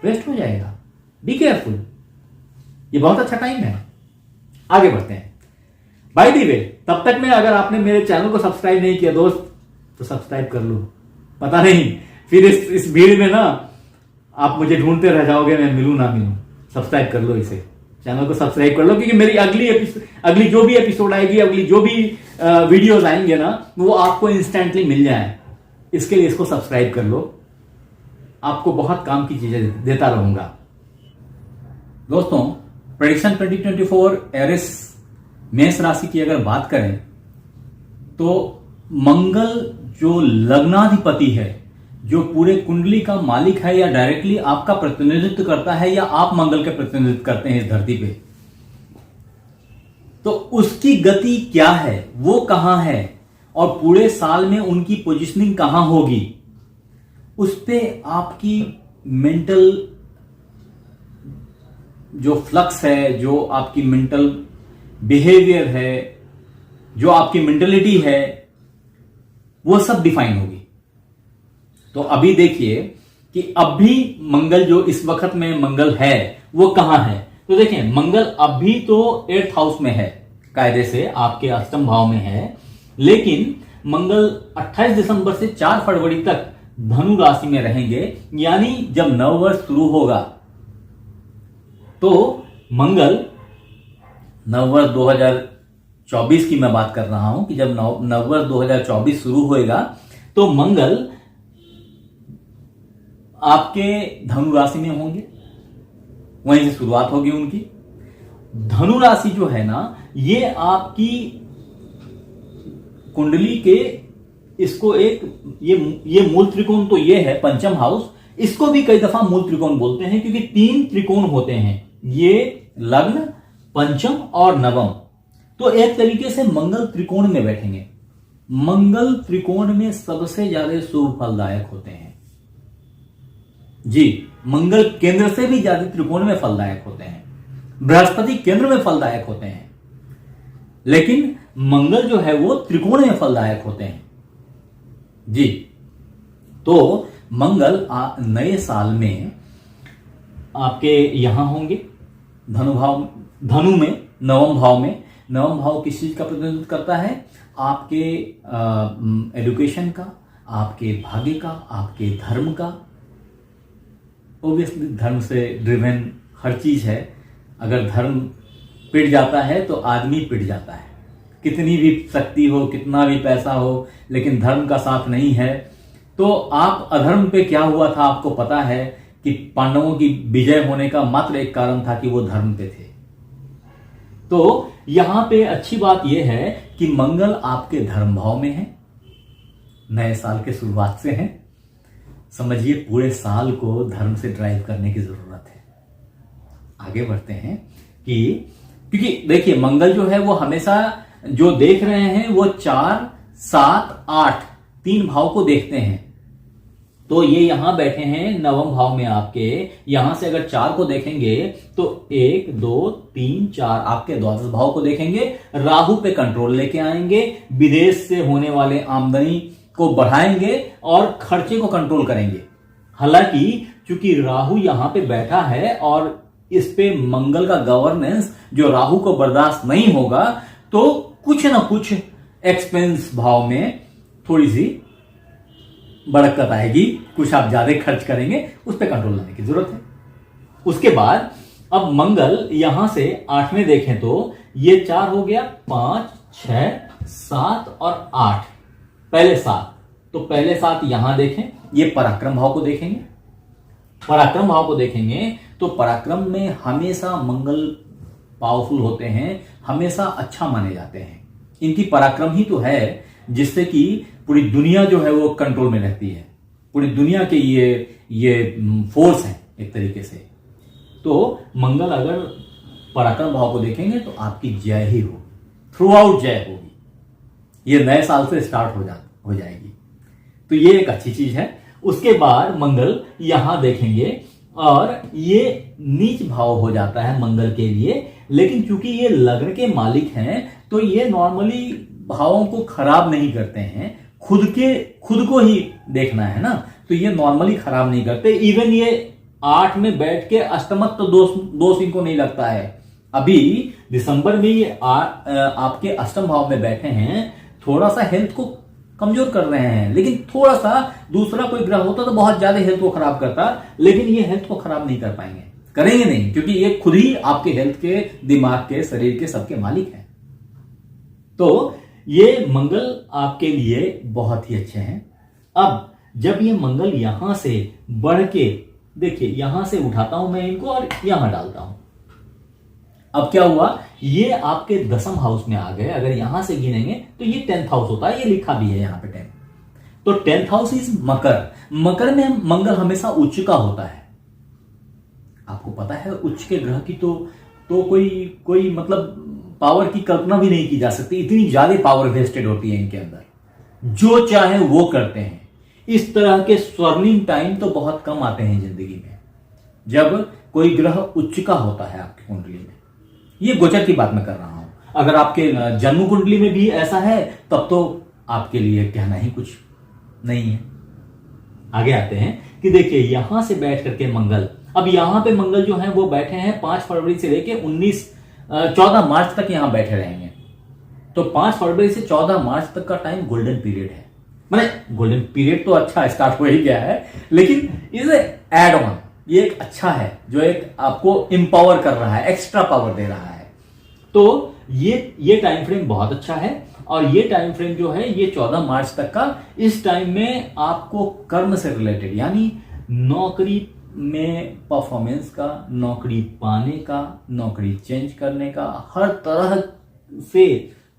A: वेस्ट हो जाएगा। बी केयरफुल, ये बहुत अच्छा टाइम है। आगे बढ़ते हैं। बाय द वे, तब तक में अगर आपने मेरे चैनल को सब्सक्राइब नहीं किया दोस्त, तो सब्सक्राइब कर लो। पता नहीं फिर इस भीड़ में ना आप मुझे ढूंढते रह जाओगे, मैं मिलूं ना मिलूं। सब्सक्राइब कर लो, इसे चैनल को सब्सक्राइब कर लो, क्योंकि मेरी अगली जो भी एपिसोड आएगी, अगली जो भी वीडियोस आएंगे ना, वो आपको इंस्टेंटली मिल जाए। इसके लिए इसको सब्सक्राइब कर लो, आपको बहुत काम की चीजें देता रहूंगा। दोस्तों, प्रेडिक्शन 2024 एरिस मेष राशि की अगर बात करें तो मंगल जो लग्नाधिपति है, जो पूरे कुंडली का मालिक है, या डायरेक्टली आपका प्रतिनिधित्व करता है, या आप मंगल के प्रतिनिधित्व करते हैं इस धरती पे, तो उसकी गति क्या है, वो कहां है, और पूरे साल में उनकी पोजीशनिंग कहां होगी, उस पे आपकी मेंटल जो फ्लक्स है, जो आपकी मेंटल बिहेवियर है, जो आपकी मेंटलिटी है, वो सब डिफाइन होगी। तो अभी देखिए कि अभी मंगल जो इस वक्त में मंगल है वो कहां है। तो देखें, मंगल अभी तो 8th हाउस में है, कायदे से आपके अष्टम भाव में है, लेकिन मंगल 28 दिसंबर से 4 फरवरी तक धनु राशि में रहेंगे। यानी जब नववर्ष शुरू होगा तो मंगल, नववर्ष 2024 की मैं बात कर रहा हूं, कि जब नववर्ष 2024 शुरू होएगा तो मंगल आपके धनु राशि में होंगे, वहीं से शुरुआत होगी उनकी। धनु राशि जो है ना, ये आपकी कुंडली के, इसको एक ये मूल त्रिकोण तो ये है पंचम हाउस, इसको भी कई दफा मूल त्रिकोण बोलते हैं, क्योंकि 3 त्रिकोण होते हैं, ये लग्न, पंचम और नवम। तो एक तरीके से मंगल त्रिकोण में बैठेंगे। मंगल त्रिकोण में सबसे ज्यादा शुभ फलदायक होते हैं जी। मंगल केंद्र से भी ज्यादा त्रिकोण में फलदायक होते हैं, बृहस्पति केंद्र में फलदायक होते हैं, लेकिन मंगल जो है वो त्रिकोण में फलदायक होते हैं जी। तो मंगल नए साल में आपके यहां होंगे धनु में, नवम भाव में। नवम भाव किस चीज का प्रतिनिधित्व करता है? आपके एजुकेशन का, आपके भाग्य का, आपके धर्म का। ओब्वियसली धर्म से ड्रिवन हर चीज है। अगर धर्म पिट जाता है तो आदमी पिट जाता है। कितनी भी शक्ति हो, कितना भी पैसा हो, लेकिन धर्म का साथ नहीं है तो आप अधर्म पे क्या हुआ था आपको पता है कि पांडवों की विजय होने का मात्र एक कारण था कि वो धर्म पे थे। तो यहां पे अच्छी बात यह है कि मंगल आपके धर्म भाव में है, नए साल के शुरुआत से है। समझिए पूरे साल को धर्म से ड्राइव करने की जरूरत है। आगे बढ़ते हैं कि क्योंकि देखिए मंगल जो है वो हमेशा जो देख रहे हैं वो 4, 7, 8 3 भाव को देखते हैं। तो ये यहां बैठे हैं नवम भाव में आपके। यहां से अगर 4 को देखेंगे तो 1, 2, 3, 4 आपके द्वादश भाव को देखेंगे। राहु पे कंट्रोल लेके आएंगे, विदेश से होने वाले आमदनी को बढ़ाएंगे और खर्चे को कंट्रोल करेंगे। हालांकि चूंकि राहु यहां पे बैठा है और इस पे मंगल का गवर्नेंस जो राहु को बर्दाश्त नहीं होगा, तो कुछ ना कुछ एक्सपेंस भाव में थोड़ी सी बड़कत आएगी, कुछ आप ज्यादा खर्च करेंगे, उस पर कंट्रोल लाने की जरूरत है। उसके बाद अब मंगल यहां से 8 में देखें तो ये 4 हो गया, 5, 6, 7 और 8, पहले 7। तो पहले 7 यहां देखें, ये पराक्रम भाव को देखेंगे। पराक्रम भाव को देखेंगे तो पराक्रम में हमेशा मंगल पावरफुल होते हैं, हमेशा अच्छा माने जाते हैं। इनकी पराक्रम ही तो है जिससे कि पूरी दुनिया जो है वो कंट्रोल में रहती है। पूरी दुनिया के ये फोर्स है एक तरीके से। तो मंगल अगर पराक्रम भाव को देखेंगे तो आपकी जय ही हो, थ्रू आउट जय होगी। ये नए साल से स्टार्ट हो जाएगी। तो ये एक अच्छी चीज है। उसके बाद मंगल यहां देखेंगे और ये नीच भाव हो जाता है मंगल के लिए, लेकिन चूंकि ये लग्न के मालिक हैं तो ये नॉर्मली भावों को खराब नहीं करते हैं। खुद को ही देखना है ना, तो ये नॉर्मली खराब नहीं करते। इवन ये 8 में बैठ के अष्टमत तो दोष इनको नहीं लगता है। अभी दिसंबर में ये आपके अष्टम भाव में बैठे हैं, थोड़ा सा हेल्थ को कमजोर कर रहे हैं, लेकिन थोड़ा सा दूसरा कोई ग्रह होता तो बहुत ज्यादा हेल्थ को खराब करता, लेकिन ये हेल्थ को खराब नहीं कर पाएंगे, करेंगे नहीं, क्योंकि ये खुद ही आपके हेल्थ के, दिमाग के, शरीर के सबके मालिक हैं। तो ये मंगल आपके लिए बहुत ही अच्छे हैं। अब जब ये मंगल यहां से बढ़ के, देखिए यहां से उठाता हूं मैं इनको और यहां डालता हूं। अब क्या हुआ, ये आपके 10th हाउस में आ गए। अगर यहां से गिनेंगे तो ये 10th हाउस होता है, ये लिखा भी है यहां पे 10। तो 10th हाउस इज मकर। मकर में मंगल हमेशा उच्च का होता है। आपको पता है उच्च के ग्रह की तो कोई मतलब पावर की कल्पना भी नहीं की जा सकती। इतनी ज्यादा पावर वेस्टेड होती है इनके अंदर, जो चाहे वो करते हैं। इस तरह के स्वर्णिम टाइम तो बहुत कम आते हैं जिंदगी में, जब कोई ग्रह उच्च का होता है आपकी कुंडली में। ये गोचर की बात मैं कर रहा हूं। अगर आपके जन्म कुंडली में भी ऐसा है तब तो आपके लिए कहना ही कुछ नहीं है। आगे आते हैं कि देखिए यहां से बैठ करके मंगल, अब यहां पे मंगल जो है वो बैठे हैं 5 फरवरी से लेके 14 मार्च तक यहां बैठे रहेंगे। तो 5 फरवरी से 14 मार्च तक का टाइम गोल्डन पीरियड है। माने गोल्डन पीरियड तो अच्छा स्टार्ट हो ही गया है, लेकिन इसे एड ऑन, ये एक अच्छा है जो एक आपको इंपावर कर रहा है, एक्स्ट्रा पावर दे रहा है। तो ये टाइम फ्रेम बहुत अच्छा है। और ये टाइम फ्रेम जो है ये 14 मार्च तक का, इस टाइम में आपको कर्म से रिलेटेड, यानी नौकरी में परफॉर्मेंस का, नौकरी पाने का, नौकरी चेंज करने का, हर तरह से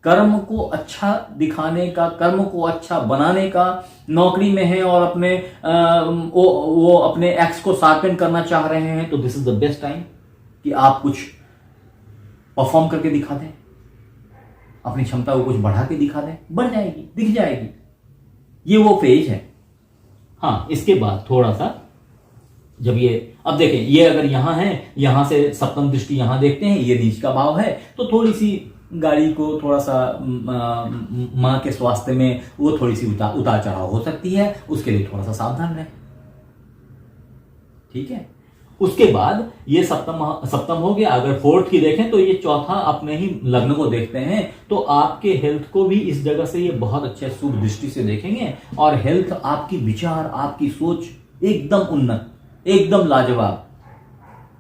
A: कर्म को अच्छा दिखाने का, कर्म को अच्छा बनाने का, नौकरी में है और अपने वो अपने एक्स को शार्पन करना चाह रहे हैं, तो this is the best time कि आप कुछ परफॉर्म करके दिखा दें, अपनी क्षमता को कुछ बढ़ा के दिखा दें, बढ़ जाएगी, दिख जाएगी। ये वो फेज है। हाँ, इसके बाद थोड़ा सा जब ये, अब देखें ये अगर यहां है, यहां से सप्तम दृष्टि यहां देखते हैं, ये नीच का भाव है, तो थोड़ी सी गाड़ी को थोड़ा सा मां के स्वास्थ्य में वो थोड़ी सी उतार चढ़ाव हो सकती है, उसके लिए थोड़ा सा सावधान रहें। ठीक है। उसके बाद ये सप्तम हो गया। अगर 4th की देखें तो ये चौथा अपने ही लग्न को देखते हैं, तो आपके हेल्थ को भी इस जगह से ये बहुत अच्छे शुभ दृष्टि से देखेंगे। और हेल्थ, आपकी विचार, आपकी सोच एकदम उन्नत, एकदम लाजवाब।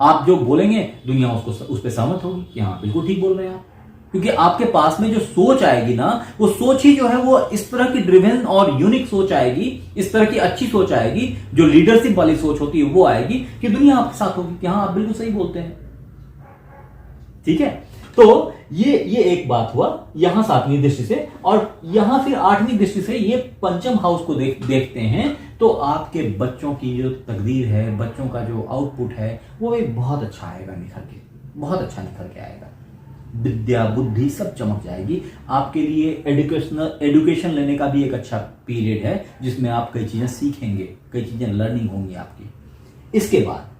A: आप जो बोलेंगे दुनिया उस पर सहमत होगी कि हाँ बिल्कुल ठीक बोल रहे हैं आप, क्योंकि आपके पास में जो सोच आएगी ना, वो सोच ही जो है वो इस तरह की ड्रिवन और यूनिक सोच आएगी, इस तरह की अच्छी सोच आएगी, जो लीडरशिप वाली सोच होती है वो आएगी कि दुनिया आपके साथ होगी कि हाँ आप बिल्कुल सही बोलते हैं। ठीक है। तो ये एक बात हुआ यहां 7वीं दृष्टि से। और यहां फिर 8वीं दृष्टि से ये पंचम हाउस को देखते हैं, तो आपके बच्चों की जो तकदीर है, बच्चों का जो आउटपुट है, वो एक बहुत अच्छा आएगा, निखर के, बहुत अच्छा निखर के आएगा। विद्या, बुद्धि सब चमक जाएगी। आपके लिए एजुकेशन लेने का भी एक अच्छा पीरियड है, जिसमें आप कई चीजें सीखेंगे, कई चीजें लर्निंग होंगी आपकी। इसके बाद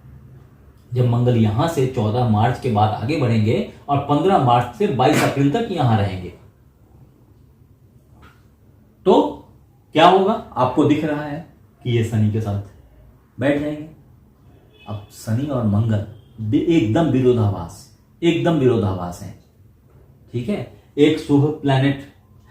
A: जब मंगल यहां से 14 मार्च के बाद आगे बढ़ेंगे और 15 मार्च से 22 अप्रैल तक यहां रहेंगे, तो क्या होगा, आपको दिख रहा है कि ये शनि के साथ बैठ जाएंगे। अब शनि और मंगल एकदम विरोधाभास है। ठीक है। एक शुभ प्लैनेट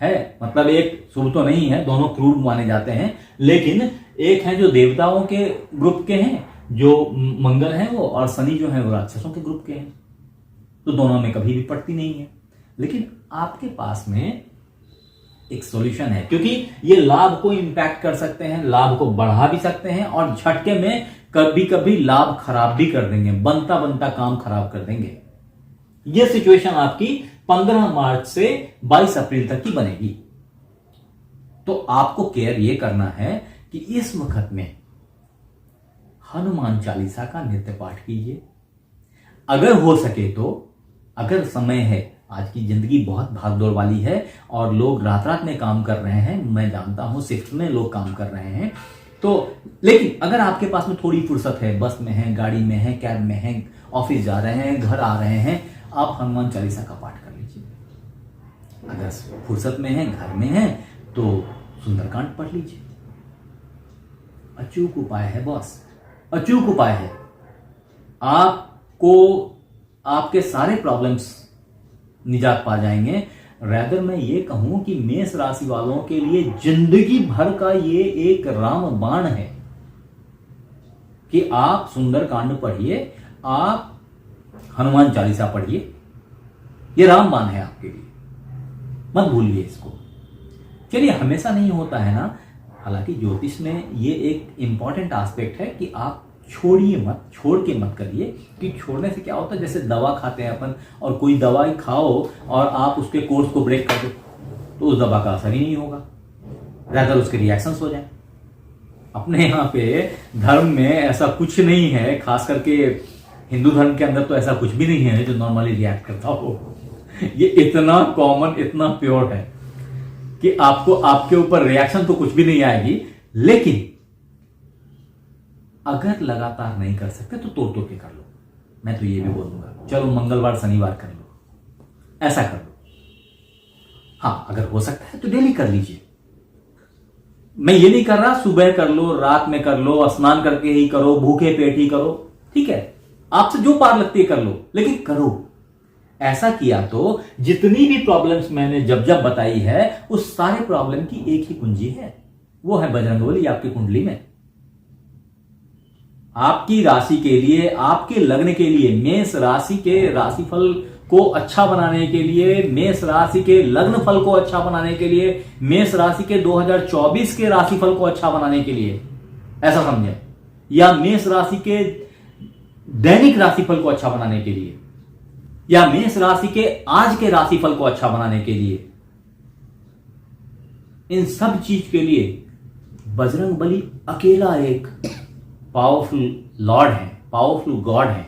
A: है, मतलब एक शुभ तो नहीं है, दोनों क्रूर माने जाते हैं, लेकिन एक है जो देवताओं के ग्रुप के हैं, जो मंगल है वो, और शनि जो है वो राक्षसों के ग्रुप के हैं। तो दोनों में कभी भी पड़ती नहीं है। लेकिन आपके पास में एक सॉल्यूशन है, क्योंकि ये लाभ को इंपैक्ट कर सकते हैं, लाभ को बढ़ा भी सकते हैं और झटके में कभी कभी लाभ खराब भी कर देंगे, बनता बनता काम खराब कर देंगे। यह सिचुएशन आपकी 15 मार्च से 22 अप्रैल तक की बनेगी। तो आपको केयर यह करना है कि इस वक्त में हनुमान चालीसा का नित्य पाठ कीजिए। अगर हो सके तो, अगर समय है, आज की जिंदगी बहुत भागदौड़ वाली है और लोग रात रात में काम कर रहे हैं, मैं जानता हूं शिफ्ट में लोग काम कर रहे हैं, तो लेकिन अगर आपके पास में थोड़ी फुर्सत है, बस में है, गाड़ी में है, कैब में है, ऑफिस जा रहे हैं, घर आ रहे हैं, आप हनुमान चालीसा का पाठ कर लीजिए। अगर फुर्सत में है, घर में है, तो सुंदरकांड पढ़ लीजिए। अचूक उपाय है बॉस, अचूक उपाय है। आपको आपके सारे प्रॉब्लम्स निजात पा जाएंगे। रैदर मैं ये कहूं कि मेष राशि वालों के लिए जिंदगी भर का ये एक रामबाण है कि आप सुंदरकांड पढ़िए, आप हनुमान चालीसा पढ़िए। ये रामबाण है आपके लिए, मत भूलिए इसको। चलिए, हमेशा नहीं होता है ना, हालांकि ज्योतिष में ये एक इंपॉर्टेंट एस्पेक्ट है कि आप छोड़िए मत, छोड़ के मत करिए। कि छोड़ने से क्या होता है, जैसे दवा खाते हैं अपन, और कोई दवाई खाओ और आप उसके कोर्स को ब्रेक कर दो, तो उस दवा का असर ही नहीं होगा, रादर उसके रिएक्शंस हो जाए। अपने यहाँ पे धर्म में ऐसा कुछ नहीं है, खास करके हिंदू धर्म के अंदर तो ऐसा कुछ भी नहीं है जो नॉर्मली रिएक्ट करता हो। ये इतना कॉमन, इतना प्योर है कि आपको आपके ऊपर रिएक्शन तो कुछ भी नहीं आएगी। लेकिन अगर लगातार नहीं कर सकते तो तोड़ तोड़ के कर लो। मैं तो ये भी बोलूंगा, चलो मंगलवार शनिवार कर लो, ऐसा कर लो। हाँ, अगर हो सकता है तो डेली कर लीजिए। मैं ये नहीं कर रहा सुबह कर लो, रात में कर लो, स्नान करके ही करो, भूखे पेट ही करो, ठीक है, आपसे जो पार लगती है कर लो, लेकिन करो। ऐसा किया तो जितनी भी प्रॉब्लम्स मैंने जब जब बताई है, उस सारे प्रॉब्लम की एक ही कुंजी है, वो है बजरंगबली आपकी कुंडली में। आपकी राशि के लिए, आपके लग्न के लिए, मेष राशि के राशिफल को अच्छा बनाने के लिए, मेष राशि के लग्न फल को अच्छा बनाने के लिए, मेष राशि के 2024 के राशिफल को अच्छा बनाने के लिए, ऐसा समझे, या मेष राशि के दैनिक राशिफल को अच्छा बनाने के लिए, या मेष राशि के आज के राशिफल को अच्छा बनाने के लिए, इन सब चीज के लिए बजरंगबली अकेला एक पावरफुल लॉर्ड है, पावरफुल गॉड है।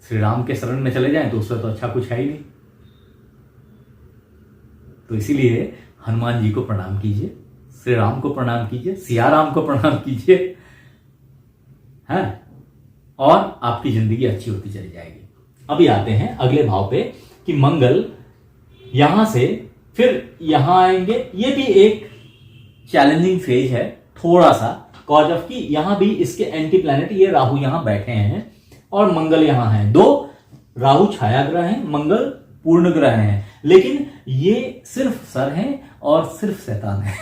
A: श्री राम के शरण में चले जाएं तो उससे तो अच्छा कुछ है ही नहीं। तो इसीलिए हनुमान जी को प्रणाम कीजिए, श्री राम को प्रणाम कीजिए, सिया राम को प्रणाम कीजिए, है, और आपकी जिंदगी अच्छी होती चली जाएगी। अभी आते हैं अगले भाव पे कि मंगल यहां से फिर यहां आएंगे। ये भी एक चैलेंजिंग फेज है थोड़ा सा, कॉज ऑफ कि यहां भी इसके एंटी प्लैनेट ये राहु यहां बैठे हैं और मंगल यहां है। दो राहु छाया ग्रह हैं, मंगल पूर्ण ग्रह हैं, लेकिन ये सिर्फ सर हैं और सिर्फ शैतान है।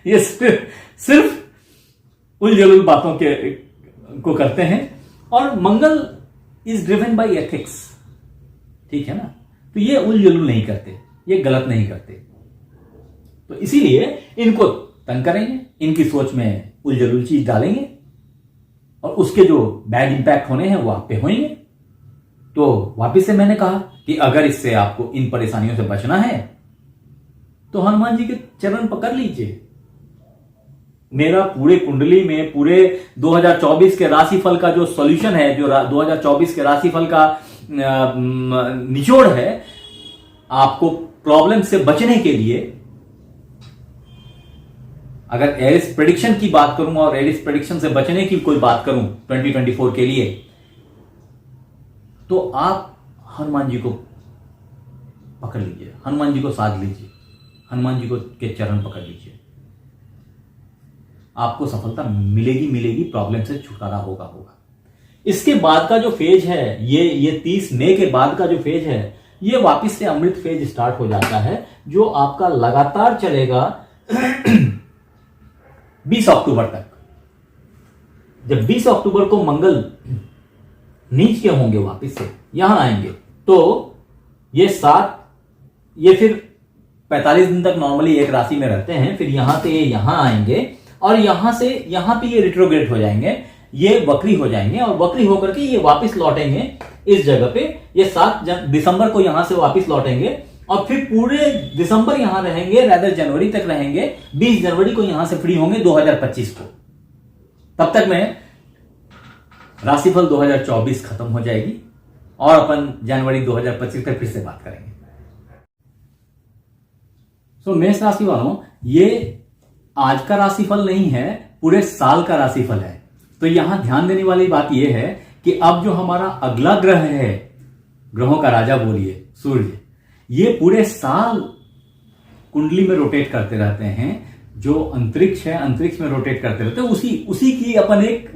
A: ये सिर्फ उलझुल बातों को करते हैं। और मंगल इज ड्रिवन बाय एथिक्स, ठीक है ना, तो ये उलझुल नहीं करते, ये गलत नहीं करते। तो इसीलिए इनको तंग करेंगे, इनकी सोच में उलझुल चीज डालेंगे और उसके जो बैड इंपैक्ट होने हैं वो आप पे होंगे। तो वापिस से मैंने कहा कि अगर इससे आपको इन परेशानियों से बचना है तो हनुमान जी के चरण पकड़ लीजिए। मेरा पूरे कुंडली में पूरे 2024 के राशिफल का जो सॉल्यूशन है, जो 2024 के राशिफल का निचोड़ है, आपको प्रॉब्लम से बचने के लिए, अगर एरिस प्रेडिक्शन की बात करूं और एरिस प्रेडिक्शन से बचने की कोई बात करूं 2024 के लिए, तो आप हनुमान जी को पकड़ लीजिए, हनुमान जी को साध लीजिए, हनुमान जी को के चरण पकड़ लीजिए। आपको सफलता मिलेगी मिलेगी, प्रॉब्लम से छुटकारा होगा। इसके बाद का जो फेज है, ये 30 मई के बाद का जो फेज है, ये वापिस से अमृत फेज स्टार्ट हो जाता है, जो आपका लगातार चलेगा 20 अक्टूबर तक। जब 20 अक्टूबर को मंगल नीच के होंगे, वापिस से यहां आएंगे, तो ये फिर 45 दिन तक नॉर्मली एक राशि में रहते हैं, फिर यहां से ये यहां आएंगे और यहां से यहां पे ये रिट्रोग्रेड हो जाएंगे, ये वक्री हो जाएंगे और वक्री होकर के ये वापस लौटेंगे इस जगह पे। ये 7 दिसंबर को यहां से वापस लौटेंगे और फिर पूरे दिसंबर यहां रहेंगे, रादर जनवरी तक रहेंगे। 20 जनवरी को यहां से फ्री होंगे 2025 को। तब तक में राशिफल 2024 खत्म हो जाएगी और अपन जनवरी 2025 तक फिर से बात करेंगे। मेष राशि वालों, ये आज का राशिफल नहीं है, पूरे साल का राशिफल है। तो यहां ध्यान देने वाली बात यह है कि अब जो हमारा अगला ग्रह है, ग्रहों का राजा बोलिए सूर्य, ये पूरे साल कुंडली में रोटेट करते रहते हैं। जो अंतरिक्ष है, अंतरिक्ष में रोटेट करते रहते हैं। उसी की अपन एक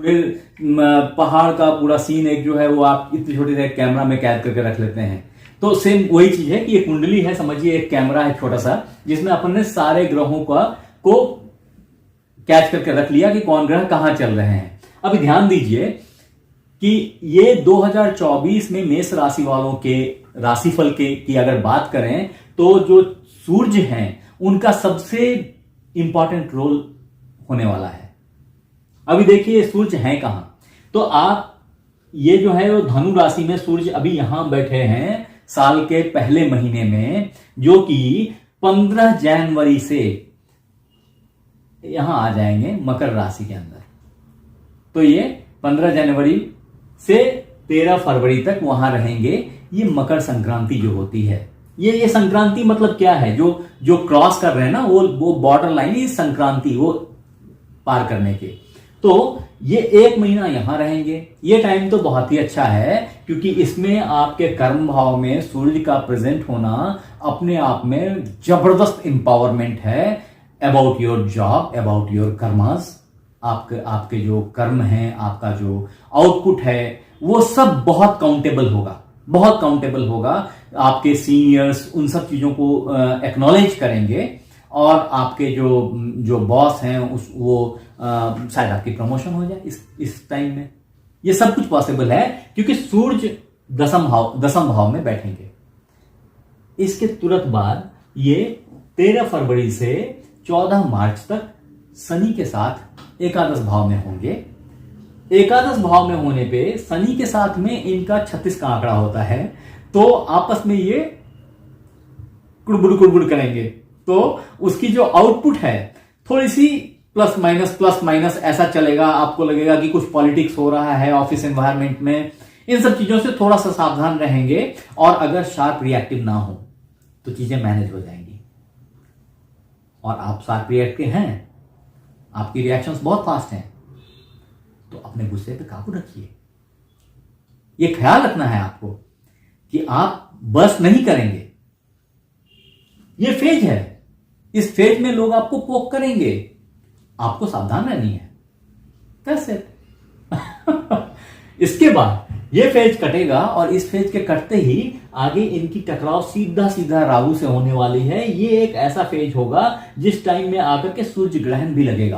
A: पहाड़ का पूरा सीन एक जो है वो आप इतने छोटे से कैमरा में कैद करके रख लेते हैं। तो सेम वही चीज है कि ये कुंडली है, समझिए एक कैमरा है छोटा सा, जिसमें अपन ने सारे ग्रहों को कैच करके रख लिया कि कौन ग्रह कहां चल रहे हैं। अभी ध्यान दीजिए कि ये 2024 में मेष राशि वालों के राशिफल की अगर बात करें तो जो सूर्य हैं उनका सबसे इंपॉर्टेंट रोल होने वाला है। अभी देखिए सूर्य है कहां, तो आप ये जो है वो धनु राशि में सूर्य अभी यहां बैठे हैं साल के पहले महीने में, जो कि 15 जनवरी से यहां आ जाएंगे मकर राशि के अंदर। तो ये 15 जनवरी से 13 फरवरी तक वहां रहेंगे। ये मकर संक्रांति जो होती है, ये संक्रांति मतलब क्या है, जो क्रॉस कर रहे हैं ना वो बॉर्डर लाइन, ये संक्रांति वो पार करने के। तो ये 1 महीना यहां रहेंगे। ये टाइम तो बहुत ही अच्छा है क्योंकि इसमें आपके कर्म भाव में सूर्य का प्रेजेंट होना अपने आप में जबरदस्त इंपावरमेंट है about your job, about your karmas. आपके जो कर्म हैं, आपका जो आउटपुट है, वो सब बहुत काउंटेबल होगा, बहुत काउंटेबल होगा। आपके सीनियर्स उन सब चीजों को एक्नॉलेज करेंगे और आपके जो बॉस हैं वो शायद आपकी प्रमोशन हो जाए इस टाइम में। ये सब कुछ पॉसिबल है क्योंकि सूर्य दसम भाव में बैठेंगे। इसके तुरंत बाद ये 13 फरवरी से 14 मार्च तक शनि के साथ एकादश भाव में होंगे। एकादश भाव में होने पे शनि के साथ में इनका 36 का आंकड़ा होता है, तो आपस में ये कुड़बुड़ करेंगे। तो उसकी जो आउटपुट है थोड़ी सी प्लस माइनस ऐसा चलेगा। आपको लगेगा कि कुछ पॉलिटिक्स हो रहा है ऑफिस एनवायरनमेंट में। इन सब चीजों से थोड़ा सा सावधान रहेंगे और अगर शार्प रिएक्टिव ना हो तो चीजें मैनेज हो जाएंगी। और आप शार्प रिएक्टिव हैं, आपकी रिएक्शंस बहुत फास्ट हैं, तो अपने गुस्से पे काबू रखिए। यह ख्याल रखना है आपको कि आप बस नहीं करेंगे। यह फेज है, इस फेज में लोग आपको पोक करेंगे, आपको सावधान रहनी है। कैसे इसके बाद यह फेज कटेगा और इस फेज के कटते ही आगे इनकी टकराव सीधा राहु से होने वाली है। यह एक ऐसा फेज होगा जिस टाइम में आकर के सूर्य ग्रहण भी लगेगा,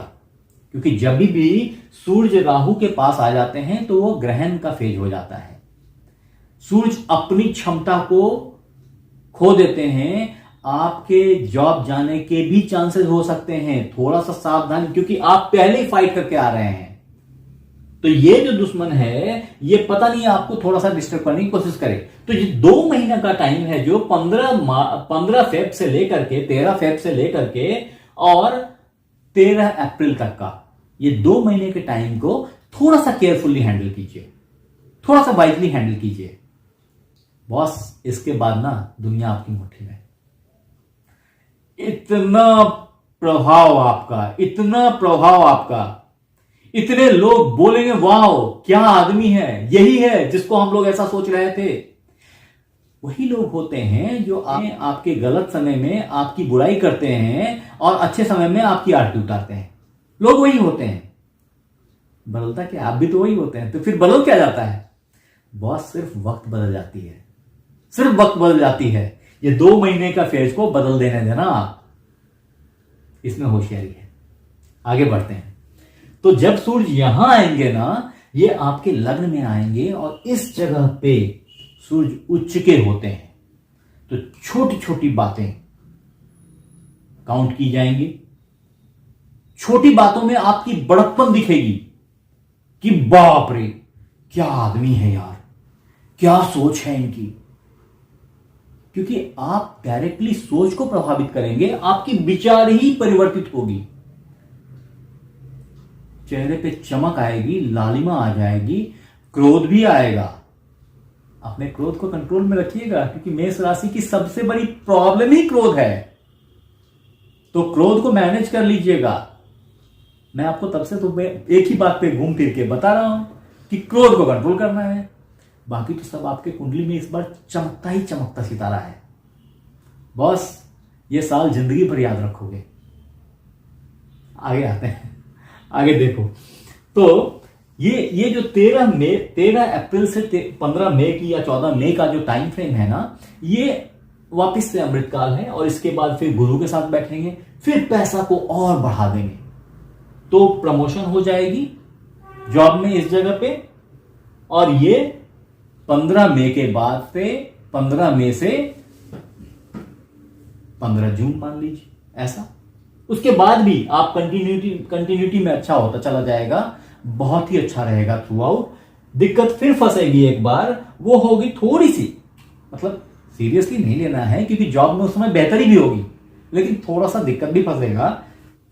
A: क्योंकि जब भी सूर्य राहु के पास आ जाते हैं तो वो ग्रहण का फेज हो जाता है। सूर्य अपनी क्षमता को खो देते हैं, आपके जॉब जाने के भी चांसेस हो सकते हैं। थोड़ा सा सावधान, क्योंकि आप पहले ही फाइट करके आ रहे हैं। तो ये जो दुश्मन है ये पता नहीं आपको थोड़ा सा डिस्टर्ब करने की कोशिश करे। तो ये 2 महीने का टाइम है जो 15 फेब से लेकर के 13 फेब से लेकर के और 13 अप्रैल तक का, ये 2 महीने के टाइम को थोड़ा सा केयरफुली हैंडल कीजिए, थोड़ा सा वाइजली हैंडल कीजिए। बॉस इसके बाद ना दुनिया आपकी मुट्ठी में। इतना प्रभाव आपका, इतने लोग बोलेंगे वाह क्या आदमी है, यही है जिसको हम लोग ऐसा सोच रहे थे। वही लोग होते हैं जो आपके गलत समय में आपकी बुराई करते हैं और अच्छे समय में आपकी आरती उतारते हैं। लोग वही होते हैं। बदलता क्या, आप भी तो वही होते हैं। तो फिर बदल क्या जाता है बॉस? सिर्फ वक्त बदल जाती है, सिर्फ वक्त बदल जाती है। ये 2 महीने का फेज को बदल देने देना आप, इसमें होशियारी है। आगे बढ़ते हैं। तो जब सूर्य यहां आएंगे ना, ये आपके लग्न में आएंगे और इस जगह पे सूर्य उच्च के होते हैं, तो छोटी छोटी बातें काउंट की जाएंगी, छोटी बातों में आपकी बड़प्पन दिखेगी कि बाप रे क्या आदमी है यार, क्या सोच है इनकी। क्योंकि आप डायरेक्टली सोच को प्रभावित करेंगे, आपकी विचार ही परिवर्तित होगी, चेहरे पे चमक आएगी, लालिमा आ जाएगी, क्रोध भी आएगा। अपने क्रोध को कंट्रोल में रखिएगा, क्योंकि मेष राशि की सबसे बड़ी प्रॉब्लम ही क्रोध है। तो क्रोध को मैनेज कर लीजिएगा। मैं आपको तब से तो एक ही बात पे घूम फिर के बता रहा हूं कि क्रोध को कंट्रोल करना है। बाकी तो सब आपके कुंडली में इस बार चमकता ही चमकता सितारा है। बॉस, ये साल जिंदगी भर याद रखोगे। आगे आते हैं, आगे देखो। तो ये जो 13 अप्रैल से 15 मई की या 14 मई का जो टाइम फ्रेम है ना, ये वापिस से अमृतकाल है। और इसके बाद फिर गुरु के साथ बैठेंगे, फिर पैसा को और बढ़ा देंगे। तो प्रमोशन हो जाएगी जॉब में इस जगह पे। और ये 15 मई के बाद से 15 मई से 15 जून मान लीजिए ऐसा। उसके बाद भी आप कंटिन्यूटी में अच्छा होता चला जाएगा, बहुत ही अच्छा रहेगा थ्रू आउट। दिक्कत फिर फंसेगी एक बार, वो होगी थोड़ी सी, मतलब सीरियसली नहीं लेना है क्योंकि जॉब में उस समय बेहतरी भी होगी, लेकिन थोड़ा सा दिक्कत भी फंसेगा।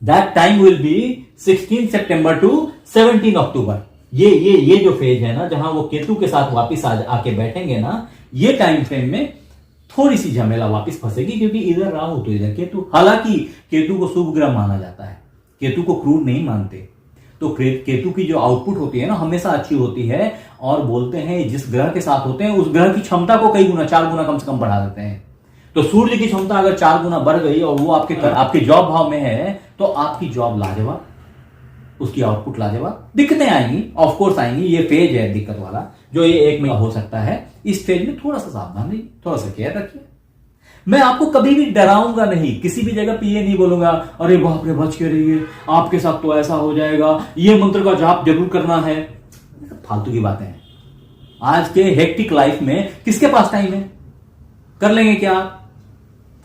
A: That time will be 16 September to 17 October. ये जो फेज है ना, जहां वो केतु के साथ वापिस आके बैठेंगे ना, ये टाइम फ्रेम में थोड़ी सी झमेला वापिस फंसेगी, क्योंकि इधर राहु तो इधर केतु। हालांकि केतु को शुभ ग्रह माना जाता है, केतु को क्रूर नहीं मानते। तो केतु की जो आउटपुट होती है ना, हमेशा अच्छी होती है। और बोलते हैं जिस ग्रह के साथ होते हैं उस ग्रह की क्षमता को कई गुना, 4 गुना कम से कम बढ़ा देते हैं। तो सूर्य की क्षमता अगर 4 गुना बढ़ गई और वो आपके जॉब भाव में है, तो आपकी जॉब लाजवाब, उसकी आउटपुट लाजवाब। दिक्कतें आएंगी, ऑफ कोर्स आएंगी, ये फेज है दिक्कत वाला, जो ये 1 महीना हो सकता है। इस फेज में थोड़ा सा सावधान रहिए, थोड़ा सा केयर रखिए। मैं आपको कभी भी डराऊंगा नहीं, किसी भी जगह पे ये नहीं बोलूंगा अरे बाप रे बच के रहिए, आपके साथ तो ऐसा हो जाएगा, ये मंत्र का जाप जरूर करना है। फालतू की बातें हैं। आज के हेक्टिक लाइफ में किसके पास टाइम है? कर लेंगे क्या?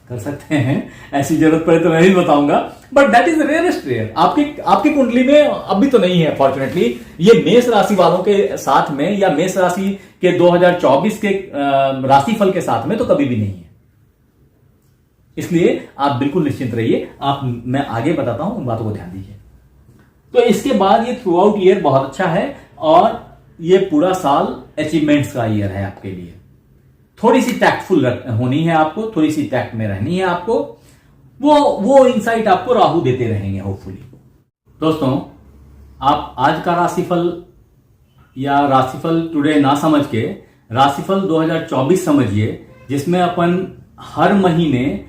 A: कर सकते हैं, ऐसी जरूरत पड़े तो मैं भी बताऊंगा, but that is rarest rare. आपकी कुंडली में अभी तो नहीं है फॉर्चुनेटली। ये मेष राशि वालों के साथ में या मेष राशि के 2024 के राशिफल के साथ में तो कभी भी नहीं है। इसलिए आप बिल्कुल निश्चिंत रहिए। मैं आगे बताता हूं, उन बातों को ध्यान दीजिए। तो इसके बाद ये थ्रू आउट ईयर बहुत अच्छा है, और ये पूरा साल अचीवमेंट्स का ईयर है आपके लिए। थोड़ी सी टैक्टफुल होनी है आपको, थोड़ी सी टैक्ट में रहनी है आपको। वो इनसाइट आपको राहु देते रहेंगे होपफुली। दोस्तों, आप आज का राशिफल या राशिफल टुडे ना समझ के राशिफल 2024 समझिए, जिसमें अपन हर महीने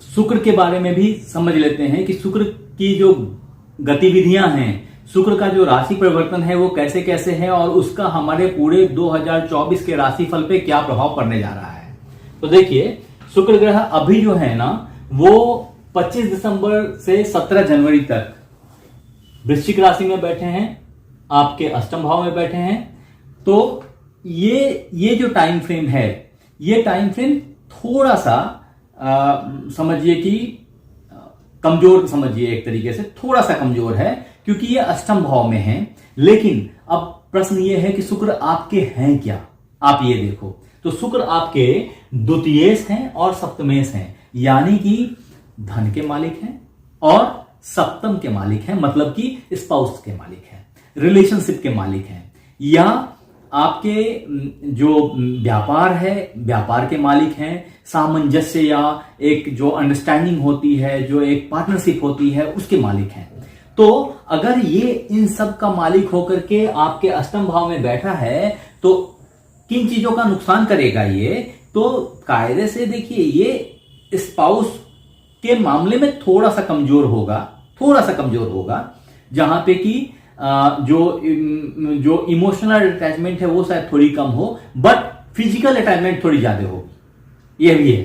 A: शुक्र के बारे में भी समझ लेते हैं कि शुक्र की जो गतिविधियां हैं, शुक्र का जो राशि परिवर्तन है वो कैसे कैसे है, और उसका हमारे पूरे 2024 के राशिफल पे क्या प्रभाव पड़ने जा रहा है। तो देखिए, शुक्र ग्रह अभी जो है ना, वो 25 दिसंबर से 17 जनवरी तक वृश्चिक राशि में बैठे हैं, आपके अष्टम भाव में बैठे हैं। तो ये जो टाइम फ्रेम है, ये टाइम फ्रेम थोड़ा सा समझिए कि कमजोर, समझिए एक तरीके से थोड़ा सा कमजोर है, क्योंकि ये अष्टम भाव में है। लेकिन अब प्रश्न ये है कि शुक्र आपके हैं क्या? आप ये देखो, तो शुक्र आपके द्वितीयेश हैं और सप्तमेश हैं, यानी कि धन के मालिक हैं और सप्तम के मालिक हैं, मतलब कि स्पाउस के मालिक हैं, रिलेशनशिप के मालिक हैं, या आपके जो व्यापार है, व्यापार के मालिक हैं, सामंजस्य या एक जो अंडरस्टैंडिंग होती है, जो एक पार्टनरशिप होती है, उसके मालिक हैं। तो अगर ये इन सब का मालिक होकर के आपके अष्टम भाव में बैठा है, तो किन चीजों का नुकसान करेगा ये? तो कायदे से देखिए, ये स्पाउस के मामले में थोड़ा सा कमजोर होगा, जहां पे कि जो इमोशनल अटैचमेंट है वो शायद थोड़ी कम हो, बट फिजिकल अटैचमेंट थोड़ी ज्यादा होगी, ये भी है।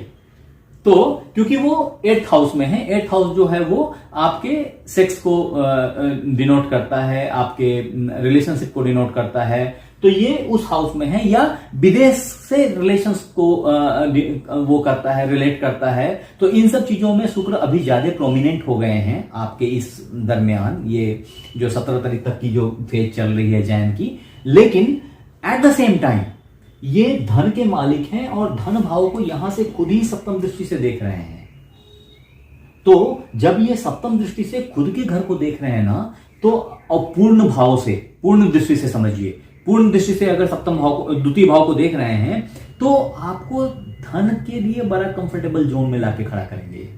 A: तो क्योंकि वो 8th हाउस में है, 8th हाउस जो है वो आपके सेक्स को डिनोट करता है, आपके रिलेशनशिप को डिनोट करता है। तो ये उस हाउस में है, या विदेश से रिलेशंस को वो करता है, रिलेट करता है। तो इन सब चीजों में शुक्र अभी ज्यादा प्रोमिनेंट हो गए हैं आपके इस दरमियान, ये जो 17 तारीख तक की जो फेज चल रही है जैन की। लेकिन एट द सेम टाइम ये धन के मालिक हैं और धन भाव को यहां से खुद ही सप्तम दृष्टि से देख रहे हैं। तो जब ये सप्तम दृष्टि से खुद के घर को देख रहे हैं ना, तो पूर्ण भाव से, पूर्ण दृष्टि से समझिए, पूर्ण दृष्टि से अगर सप्तम भाव को, द्वितीय भाव को देख रहे हैं, तो आपको धन के लिए बड़ा कंफर्टेबल जोन में लाके खड़ा करेंगे।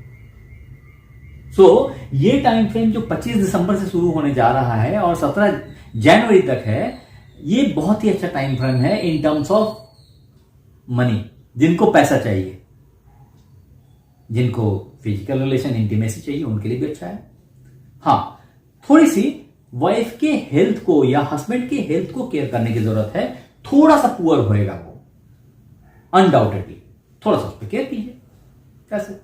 A: ये टाइम फ्रेम जो 25 दिसंबर से शुरू होने जा रहा है और 17 जनवरी तक है, ये बहुत ही अच्छा टाइम फ्रेम है इन टर्म्स ऑफ मनी। जिनको पैसा चाहिए, जिनको फिजिकल रिलेशन, इंटीमेसी चाहिए, उनके लिए भी अच्छा है। हाँ, थोड़ी सी वाइफ के हेल्थ को या हस्बैंड के हेल्थ को केयर करने की जरूरत है। थोड़ा सा पुअर होएगा वो, अनडाउटेडली, थोड़ा सा उस पर केयर कीजिए। कैसे?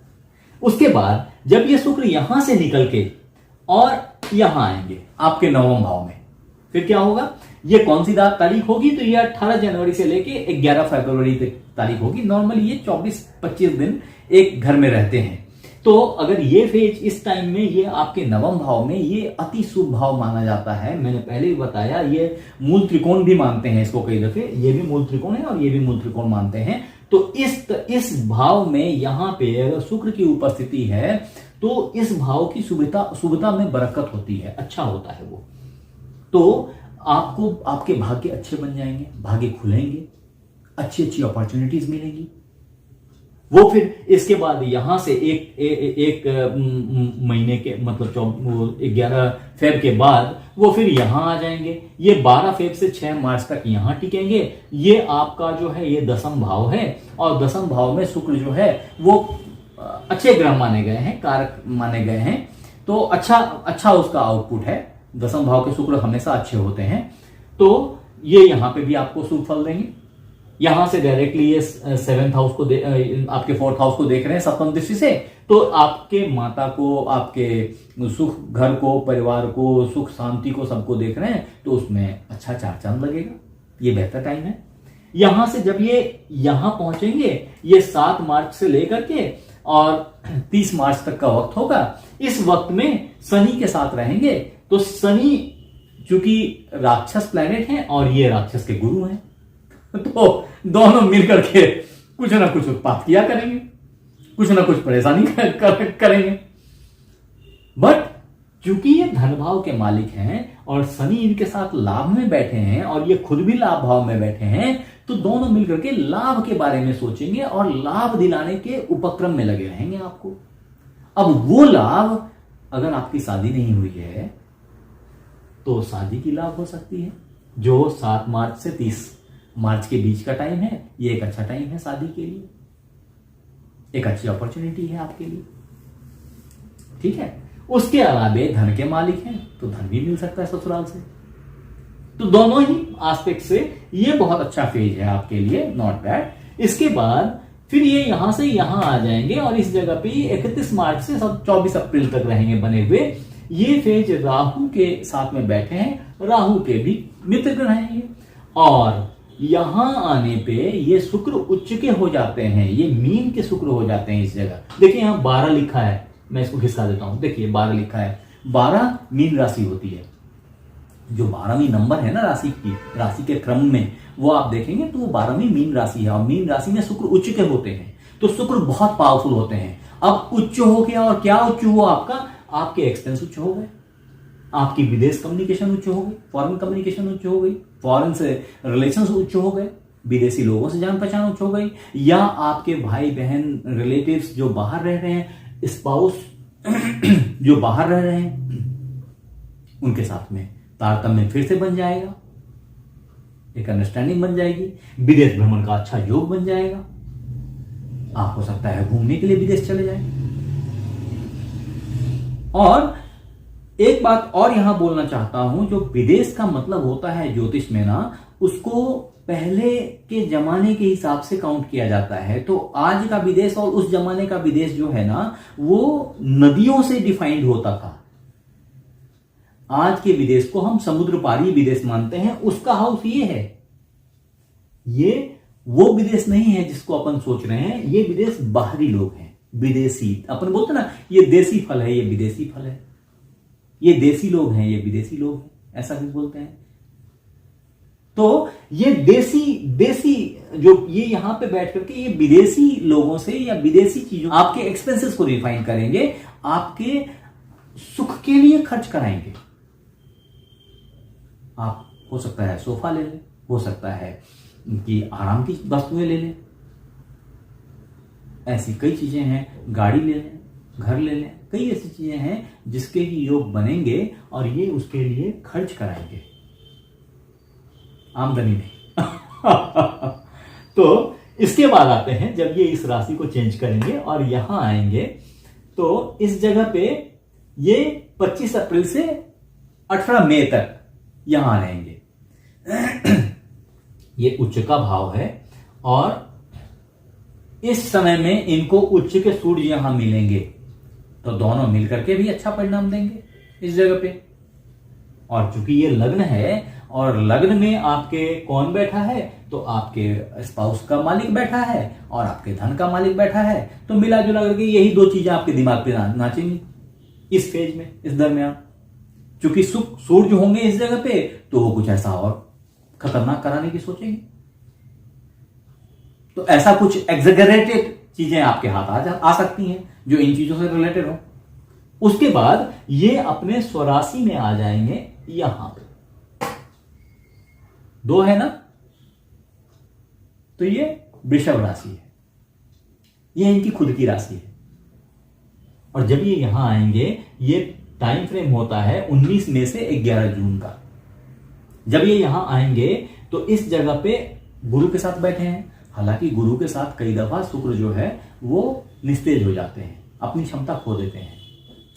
A: उसके बाद जब ये शुक्र यहां से निकल के और यहां आएंगे आपके नवम भाव में, फिर क्या होगा? ये कौन सी तारीख होगी? तो ये 18 जनवरी से लेके 11 फरवरी तक तारीख होगी। नॉर्मली ये 24-25 दिन एक घर में रहते हैं। तो अगर ये फेज इस टाइम में ये आपके नवम भाव में, ये अति शुभ भाव माना जाता है। मैंने पहले भी बताया, ये मूल त्रिकोण भी मानते हैं इसको कई दफे, ये भी मूल त्रिकोण है और ये भी मूल त्रिकोण मानते हैं। तो इस भाव में यहां पे अगर शुक्र की उपस्थिति है, तो इस भाव की शुभता में बरकत होती है, अच्छा होता है वो। तो आपको आपके भाग्य अच्छे बन जाएंगे, भाग्य खुलेंगे, अच्छी अच्छी अपॉर्चुनिटीज मिलेंगी। वो फिर इसके बाद यहां से एक महीने के मतलब 11 फेब के बाद वो फिर यहां आ जाएंगे। ये 12 फेब से 6 मार्च तक यहां टिकेंगे। ये आपका जो है ये दसम भाव है, और दसम भाव में शुक्र जो है वो अच्छे ग्रह माने गए हैं, कारक माने गए हैं। तो अच्छा उसका आउटपुट है। दसम भाव के शुक्र हमेशा अच्छे होते हैं। तो ये यहां पे भी आपको शुभ फल देंगे। यहां से डायरेक्टली ये 7th हाउस को आपके 4th हाउस को देख रहे हैं सप्तम दृष्टि से। तो आपके माता को, आपके सुख, घर को, परिवार को, सुख शांति को, सबको देख रहे हैं। तो उसमें अच्छा चार चांद लगेगा। ये बेहतर टाइम है। यहां से जब ये यहां पहुंचेंगे, ये 7 मार्च से लेकर के और 30 मार्च तक का वक्त होगा। इस वक्त में शनि के साथ रहेंगे। तो शनि चूंकि राक्षस प्लैनेट है और ये राक्षस के गुरु हैं, तो दोनों मिलकर के कुछ ना कुछ उत्पात किया करेंगे, कुछ ना कुछ परेशानी करेंगे। बट चूंकि ये धन भाव के मालिक हैं और शनि इनके साथ लाभ में बैठे हैं और ये खुद भी लाभ भाव में बैठे हैं, तो दोनों मिलकर के लाभ के बारे में सोचेंगे और लाभ दिलाने के उपक्रम में लगे रहेंगे आपको। अब वो लाभ, अगर आपकी शादी नहीं हुई है तो शादी की लाभ हो सकती है, जो 7 मार्च से 30 मार्च के बीच का टाइम है। ये एक अच्छा टाइम है शादी के लिए, एक अच्छी अपॉर्चुनिटी है आपके लिए। ठीक है। उसके अलावा धन के मालिक हैं तो धन भी मिल सकता है ससुराल से। तो दोनों ही एस्पेक्ट से ये बहुत अच्छा फेज है आपके लिए, नॉट बैड। इसके बाद फिर ये यहां से यहां आ जाएंगे और इस जगह पे 31 मार्च से 24 अप्रैल तक रहेंगे बने हुए। ये फेज राहु के साथ में बैठे हैं, राहु के भी मित्र ग्रह हैं ये। और यहां आने पे ये शुक्र उच्च के हो जाते हैं, ये मीन के शुक्र हो जाते हैं इस जगह। देखिए यहां 12 लिखा है, मैं इसको खिसका देता हूं। देखिए 12 लिखा है, 12 मीन राशि होती है। जो 12वीं नंबर है ना राशि की, राशि के क्रम में, वो आप देखेंगे तो वो 12वीं मीन राशि है और मीन राशि में शुक्र उच्च के होते हैं। तो शुक्र बहुत पावरफुल होते हैं। अब उच्च हो गया और क्या उच्च हुआ आपका? आपके एक्सपेंस उच्च हो गए, आपकी विदेश कम्युनिकेशन उच्च हो गई, फॉरेन कम्युनिकेशन उच्च हो गई, फॉरेन से रिलेशंस उच्च हो गए, विदेशी लोगों से जान पहचान उच्च हो गई, या आपके भाई बहन रिलेटिव्स जो बाहर रह रहे हैं, स्पाउस जो बाहर रह रहे हैं, उनके साथ में तारतम्य फिर से बन जाएगा, एक अंडरस्टैंडिंग बन जाएगी, विदेश भ्रमण का अच्छा योग बन जाएगा। आप हो सकता है घूमने के लिए विदेश चले जाएं। और एक बात और यहां बोलना चाहता हूं, जो विदेश का मतलब होता है ज्योतिष में ना, उसको पहले के जमाने के हिसाब से काउंट किया जाता है। तो आज का विदेश और उस जमाने का विदेश जो है ना, वो नदियों से डिफाइंड होता था। आज के विदेश को हम समुद्र पारी विदेश मानते हैं, उसका हाउस ये है। ये वो विदेश नहीं है जिसको अपन सोच रहे हैं, ये विदेश बाहरी लोग हैं, विदेशी। अपन बोलते ना ये देसी फल है, ये विदेशी फल है, ये देसी लोग हैं, ये विदेशी लोग हैं, ऐसा भी बोलते हैं। तो ये देसी देसी जो ये यहां पे बैठ करके ये विदेशी लोगों से या विदेशी चीजों आपके एक्सपेंसेस को रिफाइन करेंगे, आपके सुख के लिए खर्च कराएंगे। आप हो सकता है सोफा ले लें, हो सकता है कि आराम की वस्तुएं ले लें, ऐसी कई चीजें हैं, गाड़ी ले लें, घर ले लें, कई ऐसी चीजें हैं जिसके ही योग बनेंगे और ये उसके लिए खर्च कराएंगे, आमदनी नहीं। तो इसके बाद आते हैं जब ये इस राशि को चेंज करेंगे और यहां आएंगे तो इस जगह पे ये 25 अप्रैल से 18 मई तक यहां रहेंगे। ये उच्च का भाव है और इस समय में इनको उच्च के सूर्य यहां मिलेंगे, तो दोनों मिलकर के भी अच्छा परिणाम देंगे इस जगह पे। और चूंकि ये लग्न है और लग्न में आपके कौन बैठा है, तो आपके स्पाउस का मालिक बैठा है और आपके धन का मालिक बैठा है, तो मिला जुला करके यही दो चीजें आपके दिमाग पे नाचेंगी इस फेज में, इस दरमियान। चूंकि सूर्य होंगे इस जगह पे, तो वो कुछ ऐसा और खतरनाक कराने की सोचेंगे, तो ऐसा कुछ एग्जेगरेटेड चीजें आपके हाथ आ सकती हैं जो इन चीजों से रिलेटेड हो। उसके बाद ये अपने स्वराशि में आ जाएंगे, यहां पे 2 है ना, तो ये वृषभ राशि है, ये इनकी खुद की राशि है। और जब ये यहां आएंगे, ये टाइम फ्रेम होता है 19 मई से 11 जून का। जब ये यहां आएंगे तो इस जगह पे गुरु के साथ बैठे हैं। हालांकि गुरु के साथ कई दफा शुक्र जो है वो निस्तेज हो जाते हैं, अपनी क्षमता खो देते हैं,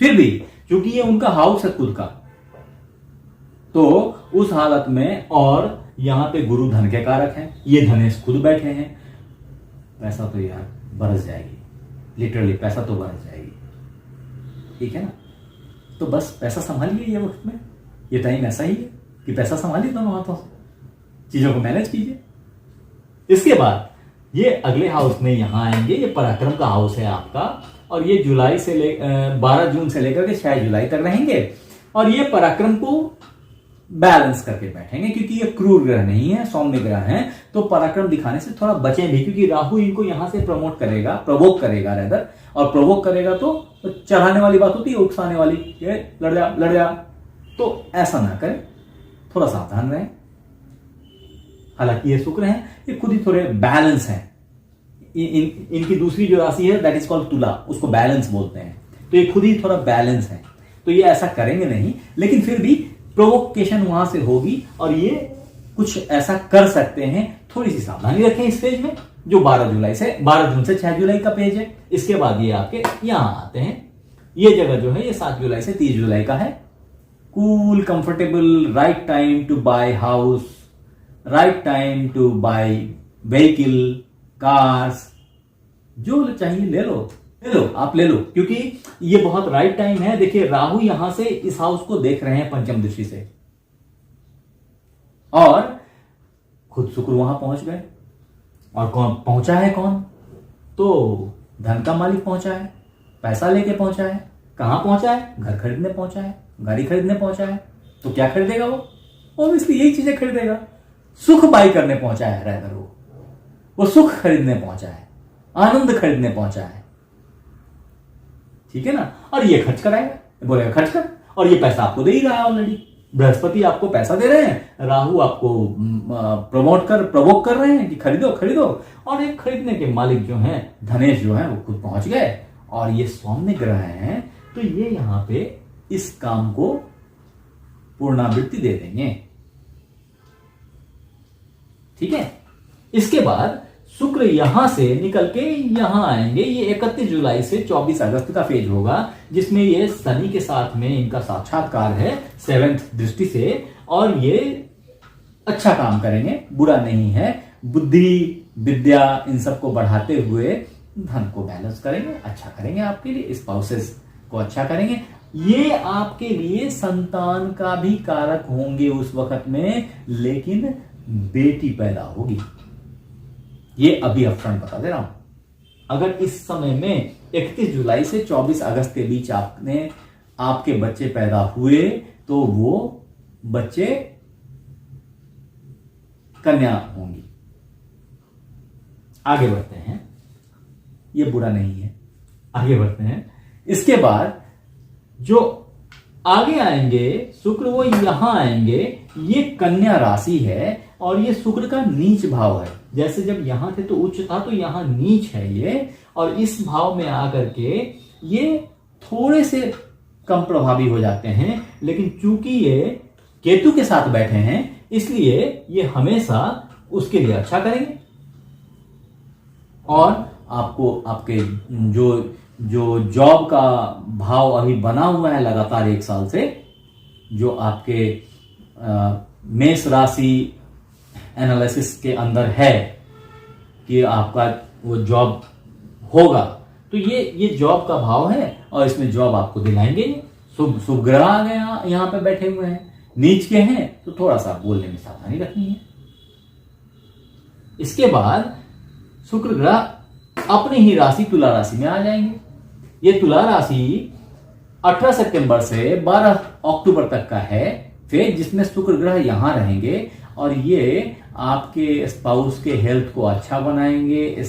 A: फिर भी क्योंकि ये उनका हाउस है खुद का, तो उस हालत में, और यहां पे गुरु धन के कारक हैं, ये धनेश खुद बैठे हैं, पैसा तो यार बरस जाएगी, लिटरली पैसा तो बरस जाएगी, ठीक है ना। तो बस पैसा संभालिए, ये वक्त में ये टाइम ऐसा ही है कि पैसा संभालिए दोनों हाथों से, चीजों को मैनेज कीजिए। इसके बाद ये अगले हाउस में यहां आएंगे, ये पराक्रम का हाउस है आपका, और ये 12 जून से लेकर के 6 जुलाई तक रहेंगे, और ये पराक्रम को बैलेंस करके बैठेंगे, क्योंकि ये क्रूर ग्रह नहीं है, सौम्य ग्रह है, तो पराक्रम दिखाने से थोड़ा बचें भी, क्योंकि राहु इनको यहां से प्रमोट करेगा, प्रवोक करेगा रेदर, और प्रवोक करेगा तो चढ़ाने वाली बात होती है, उकसाने वाली, ये लड़ जा, तो ऐसा ना करें, थोड़ा सावधान रहें। हालांकि ये शुक्र हैं, ये खुद ही थोड़े बैलेंस हैं। इनकी दूसरी जो राशि है दैट इज कॉल्ड तुला, उसको बैलेंस बोलते हैं, तो ये खुद ही थोड़ा बैलेंस है, तो ये ऐसा करेंगे नहीं, लेकिन फिर भी प्रोवोकेशन वहां से होगी और ये कुछ ऐसा कर सकते हैं। थोड़ी सी सावधानी रखें इस पेज में, जो 12 जून से 6 जुलाई का पेज है। इसके बाद ये आपके यहां आते हैं, ये जगह जो है ये 7 जुलाई से 30 जुलाई का है। Cool, comfortable, right time to buy house, right time to buy vehicle, cars, जो चाहिए ले लो, आप ले लो, क्योंकि ये बहुत राइट टाइम है। देखिए राहु यहां से इस हाउस को देख रहे हैं पंचम दृष्टि से, और खुद शुक्र वहां पहुंच गए, और कौन पहुंचा है, कौन तो धन का मालिक पहुंचा है, पैसा लेके पहुंचा है। कहां पहुंचा है? घर खरीदने पहुंचा है, गाड़ी खरीदने पहुंचा है। तो क्या खरीदेगा वो? ऑब्वियसली यही चीजें खरीदेगा, सुख बाई करने पहुंचा है, रहकर वो सुख खरीदने पहुंचा है, आनंद खरीदने पहुंचा है, ठीक है ना। और ये खर्च कराएगा, बोलेगा खर्च कर, और ये पैसा आपको दे ही रहा है ऑलरेडी। बृहस्पति आपको पैसा दे रहे हैं, राहु आपको प्रवोक कर रहे हैं कि खरीदो खरीदो, और एक खरीदने के मालिक जो हैं धनेश जो है वो खुद पहुंच गए, और ये सौम्य ग्रह हैं, तो ये यहां पे इस काम को पूर्णावृत्ति दे देंगे, ठीक है। इसके बाद शुक्र यहां से निकल के यहां आएंगे, ये 31 जुलाई से 24 अगस्त का फेज होगा, जिसमें ये शनि के साथ में इनका साक्षात्कार है 7th दृष्टि से, और ये अच्छा काम करेंगे, बुरा नहीं है। बुद्धि, विद्या, इन सबको बढ़ाते हुए धन को बैलेंस करेंगे, अच्छा करेंगे आपके लिए, स्पाउसेस को अच्छा करेंगे। ये आपके लिए संतान का भी कारक होंगे उस वक्त में, लेकिन बेटी पैदा होगी, ये अभी अपफ्रंट बता दे रहा हूं। अगर इस समय में 31 जुलाई से 24 अगस्त के बीच आपके बच्चे पैदा हुए तो वो बच्चे कन्या होंगी। आगे बढ़ते हैं, ये बुरा नहीं है, आगे बढ़ते हैं। इसके बाद जो आगे आएंगे शुक्र, वो यहां आएंगे। ये कन्या राशि है और ये शुक्र का नीच भाव है। जैसे जब यहां थे तो उच्च था, तो यहां नीच है ये, और इस भाव में आकर के ये थोड़े से कम प्रभावी हो जाते हैं। लेकिन चूंकि ये केतु के साथ बैठे हैं, इसलिए ये हमेशा उसके लिए अच्छा करेंगे। और आपको आपके जो जॉब का भाव अभी बना हुआ है लगातार 1 साल से, जो आपके मेष राशि एनालिसिस के अंदर है कि आपका वो जॉब होगा, तो ये जॉब का भाव है और इसमें जॉब आपको दिलाएंगे। शुभ ग्रह आ गए यहां पे बैठे हुए हैं, नीच के हैं, तो थोड़ा सा बोलने में सावधानी रखनी है। इसके बाद शुक्र ग्रह अपनी ही राशि तुला राशि में आ जाएंगे। ये तुला राशि 18 सितंबर से 12 अक्टूबर तक का है फेज, जिसमें शुक्र ग्रह यहां रहेंगे और ये आपके स्पाउस के हेल्थ को अच्छा बनाएंगे।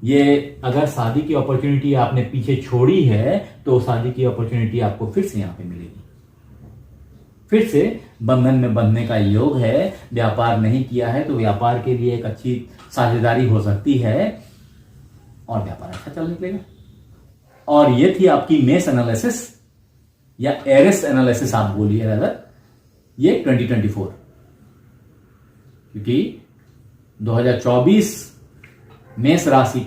A: ये अगर शादी की अपॉर्चुनिटी आपने पीछे छोड़ी है तो शादी की अपॉर्चुनिटी आपको फिर से यहां पे मिलेगी। फिर से बंधन में बंधने का योग है। व्यापार नहीं किया है तो व्यापार के लिए एक अच्छी साझेदारी हो सकती है और व्यापार अच्छा चल निकलेगा। और ये थी आपकी मेष एनालिसिस या एरिस एनालिसिस आप बोलिए अगर, ये 2024, क्योंकि 2024 मेष राशि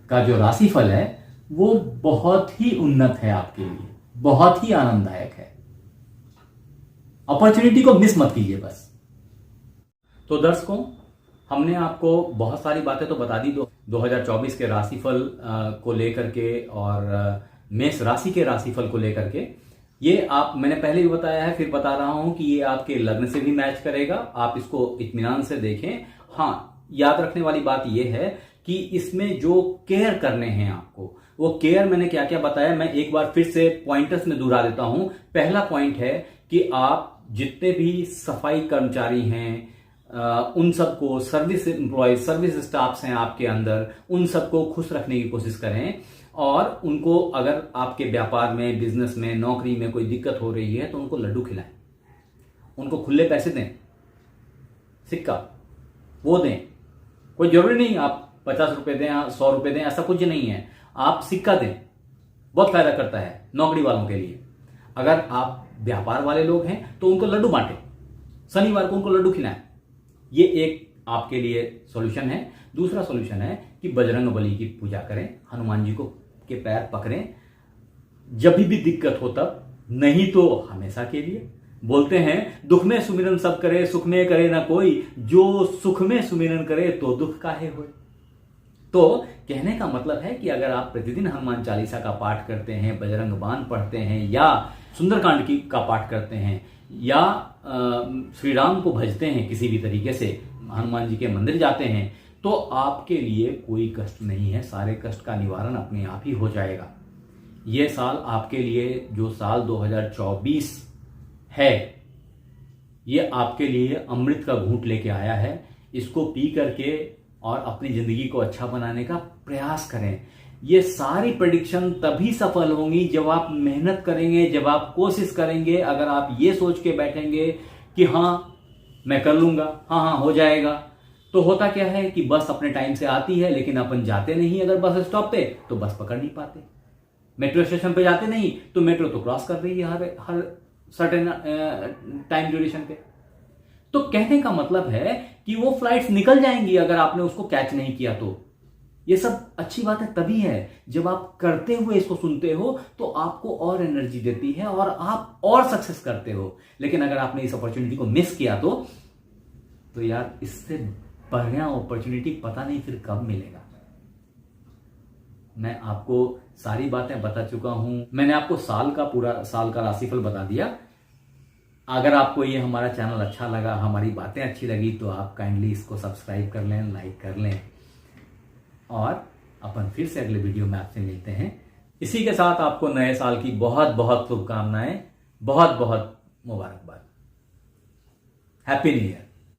A: का जो राशिफल है वो बहुत ही उन्नत है आपके लिए, बहुत ही आनंददायक है। अपॉर्चुनिटी को मिस मत कीजिए बस। तो दर्शकों, हमने आपको बहुत सारी बातें तो बता दी 2024 के राशिफल को लेकर के और मेष राशि के राशिफल को लेकर के। ये मैंने पहले भी बताया है, फिर बता रहा हूं कि ये आपके लग्न से भी मैच करेगा। आप इसको इत्मीनान से देखें। हाँ, याद रखने वाली बात यह है कि इसमें जो केयर करने हैं आपको, वो केयर मैंने क्या क्या बताया, मैं एक बार फिर से पॉइंटर्स में दोहरा देता हूं। पहला पॉइंट है कि आप जितने भी सफाई कर्मचारी हैं, उन सबको, सर्विस एम्प्लॉयज, सर्विस स्टाफ्स हैं आपके अंदर, उन सबको खुश रखने की कोशिश करें। और उनको अगर आपके व्यापार में, बिजनेस में, नौकरी में कोई दिक्कत हो रही है तो उनको लड्डू खिलाएं, उनको खुले पैसे दें, सिक्का वो दें। कोई जरूरी नहीं आप 50 रुपए दें, 100 रुपए दें, ऐसा कुछ नहीं है। आप सिक्का दें, बहुत फायदा करता है नौकरी वालों के लिए। अगर आप व्यापार वाले लोग हैं तो उनको लड्डू बांटें, शनिवार को उनको लड्डू खिलाएं। ये एक आपके लिए सॉल्यूशन है। दूसरा सॉल्यूशन है कि बजरंग बली की पूजा करें, हनुमान जी को के पैर पकड़ें जब भी दिक्कत हो तब, नहीं तो हमेशा के लिए। बोलते हैं दुख में सुमिरन सब करे, सुख में करे ना कोई, जो सुख में सुमिरन करे तो दुख काहे होए। तो कहने का मतलब है कि अगर आप प्रतिदिन हनुमान चालीसा का पाठ करते हैं, बजरंग बाण पढ़ते हैं, या सुंदरकांड का पाठ करते हैं, या श्री राम को भजते हैं किसी भी तरीके से, हनुमान जी के मंदिर जाते हैं, तो आपके लिए कोई कष्ट नहीं है। सारे कष्ट का निवारण अपने आप ही हो जाएगा। ये साल आपके लिए, जो साल 2024 है, ये आपके लिए अमृत का घूंट लेके आया है। इसको पी करके और अपनी जिंदगी को अच्छा बनाने का प्रयास करें। ये सारी प्रेडिक्शन तभी सफल होंगी जब आप मेहनत करेंगे, जब आप कोशिश करेंगे। अगर आप ये सोच के बैठेंगे कि हाँ मैं कर लूंगा, हाँ हो जाएगा, तो होता क्या है कि बस अपने टाइम से आती है लेकिन अपन जाते नहीं। अगर बस स्टॉप पे तो बस पकड़ नहीं पाते, मेट्रो स्टेशन पे जाते नहीं तो मेट्रो तो क्रॉस कर रही है हर सर्टेन टाइम ड्यूरेशन पे। तो कहने का मतलब है कि वो फ्लाइट्स निकल जाएंगी अगर आपने उसको कैच नहीं किया। तो ये सब अच्छी बात है तभी है जब आप करते हुए इसको सुनते हो तो आपको और एनर्जी देती है और आप और सक्सेस करते हो। लेकिन अगर आपने इस अपॉर्चुनिटी को मिस किया तो यार इससे बढ़िया अपॉर्चुनिटी पता नहीं फिर कब मिलेगा। मैं आपको सारी बातें बता चुका हूं। मैंने आपको पूरा साल का राशिफल बता दिया। अगर आपको ये हमारा चैनल अच्छा लगा, हमारी बातें अच्छी लगी, तो आप काइंडली इसको सब्सक्राइब कर लें, लाइक कर लें। और अपन फिर से अगले वीडियो में आपसे मिलते हैं। इसी के साथ आपको नए साल की बहुत बहुत शुभकामनाएं, बहुत बहुत मुबारकबाद। Happy new year.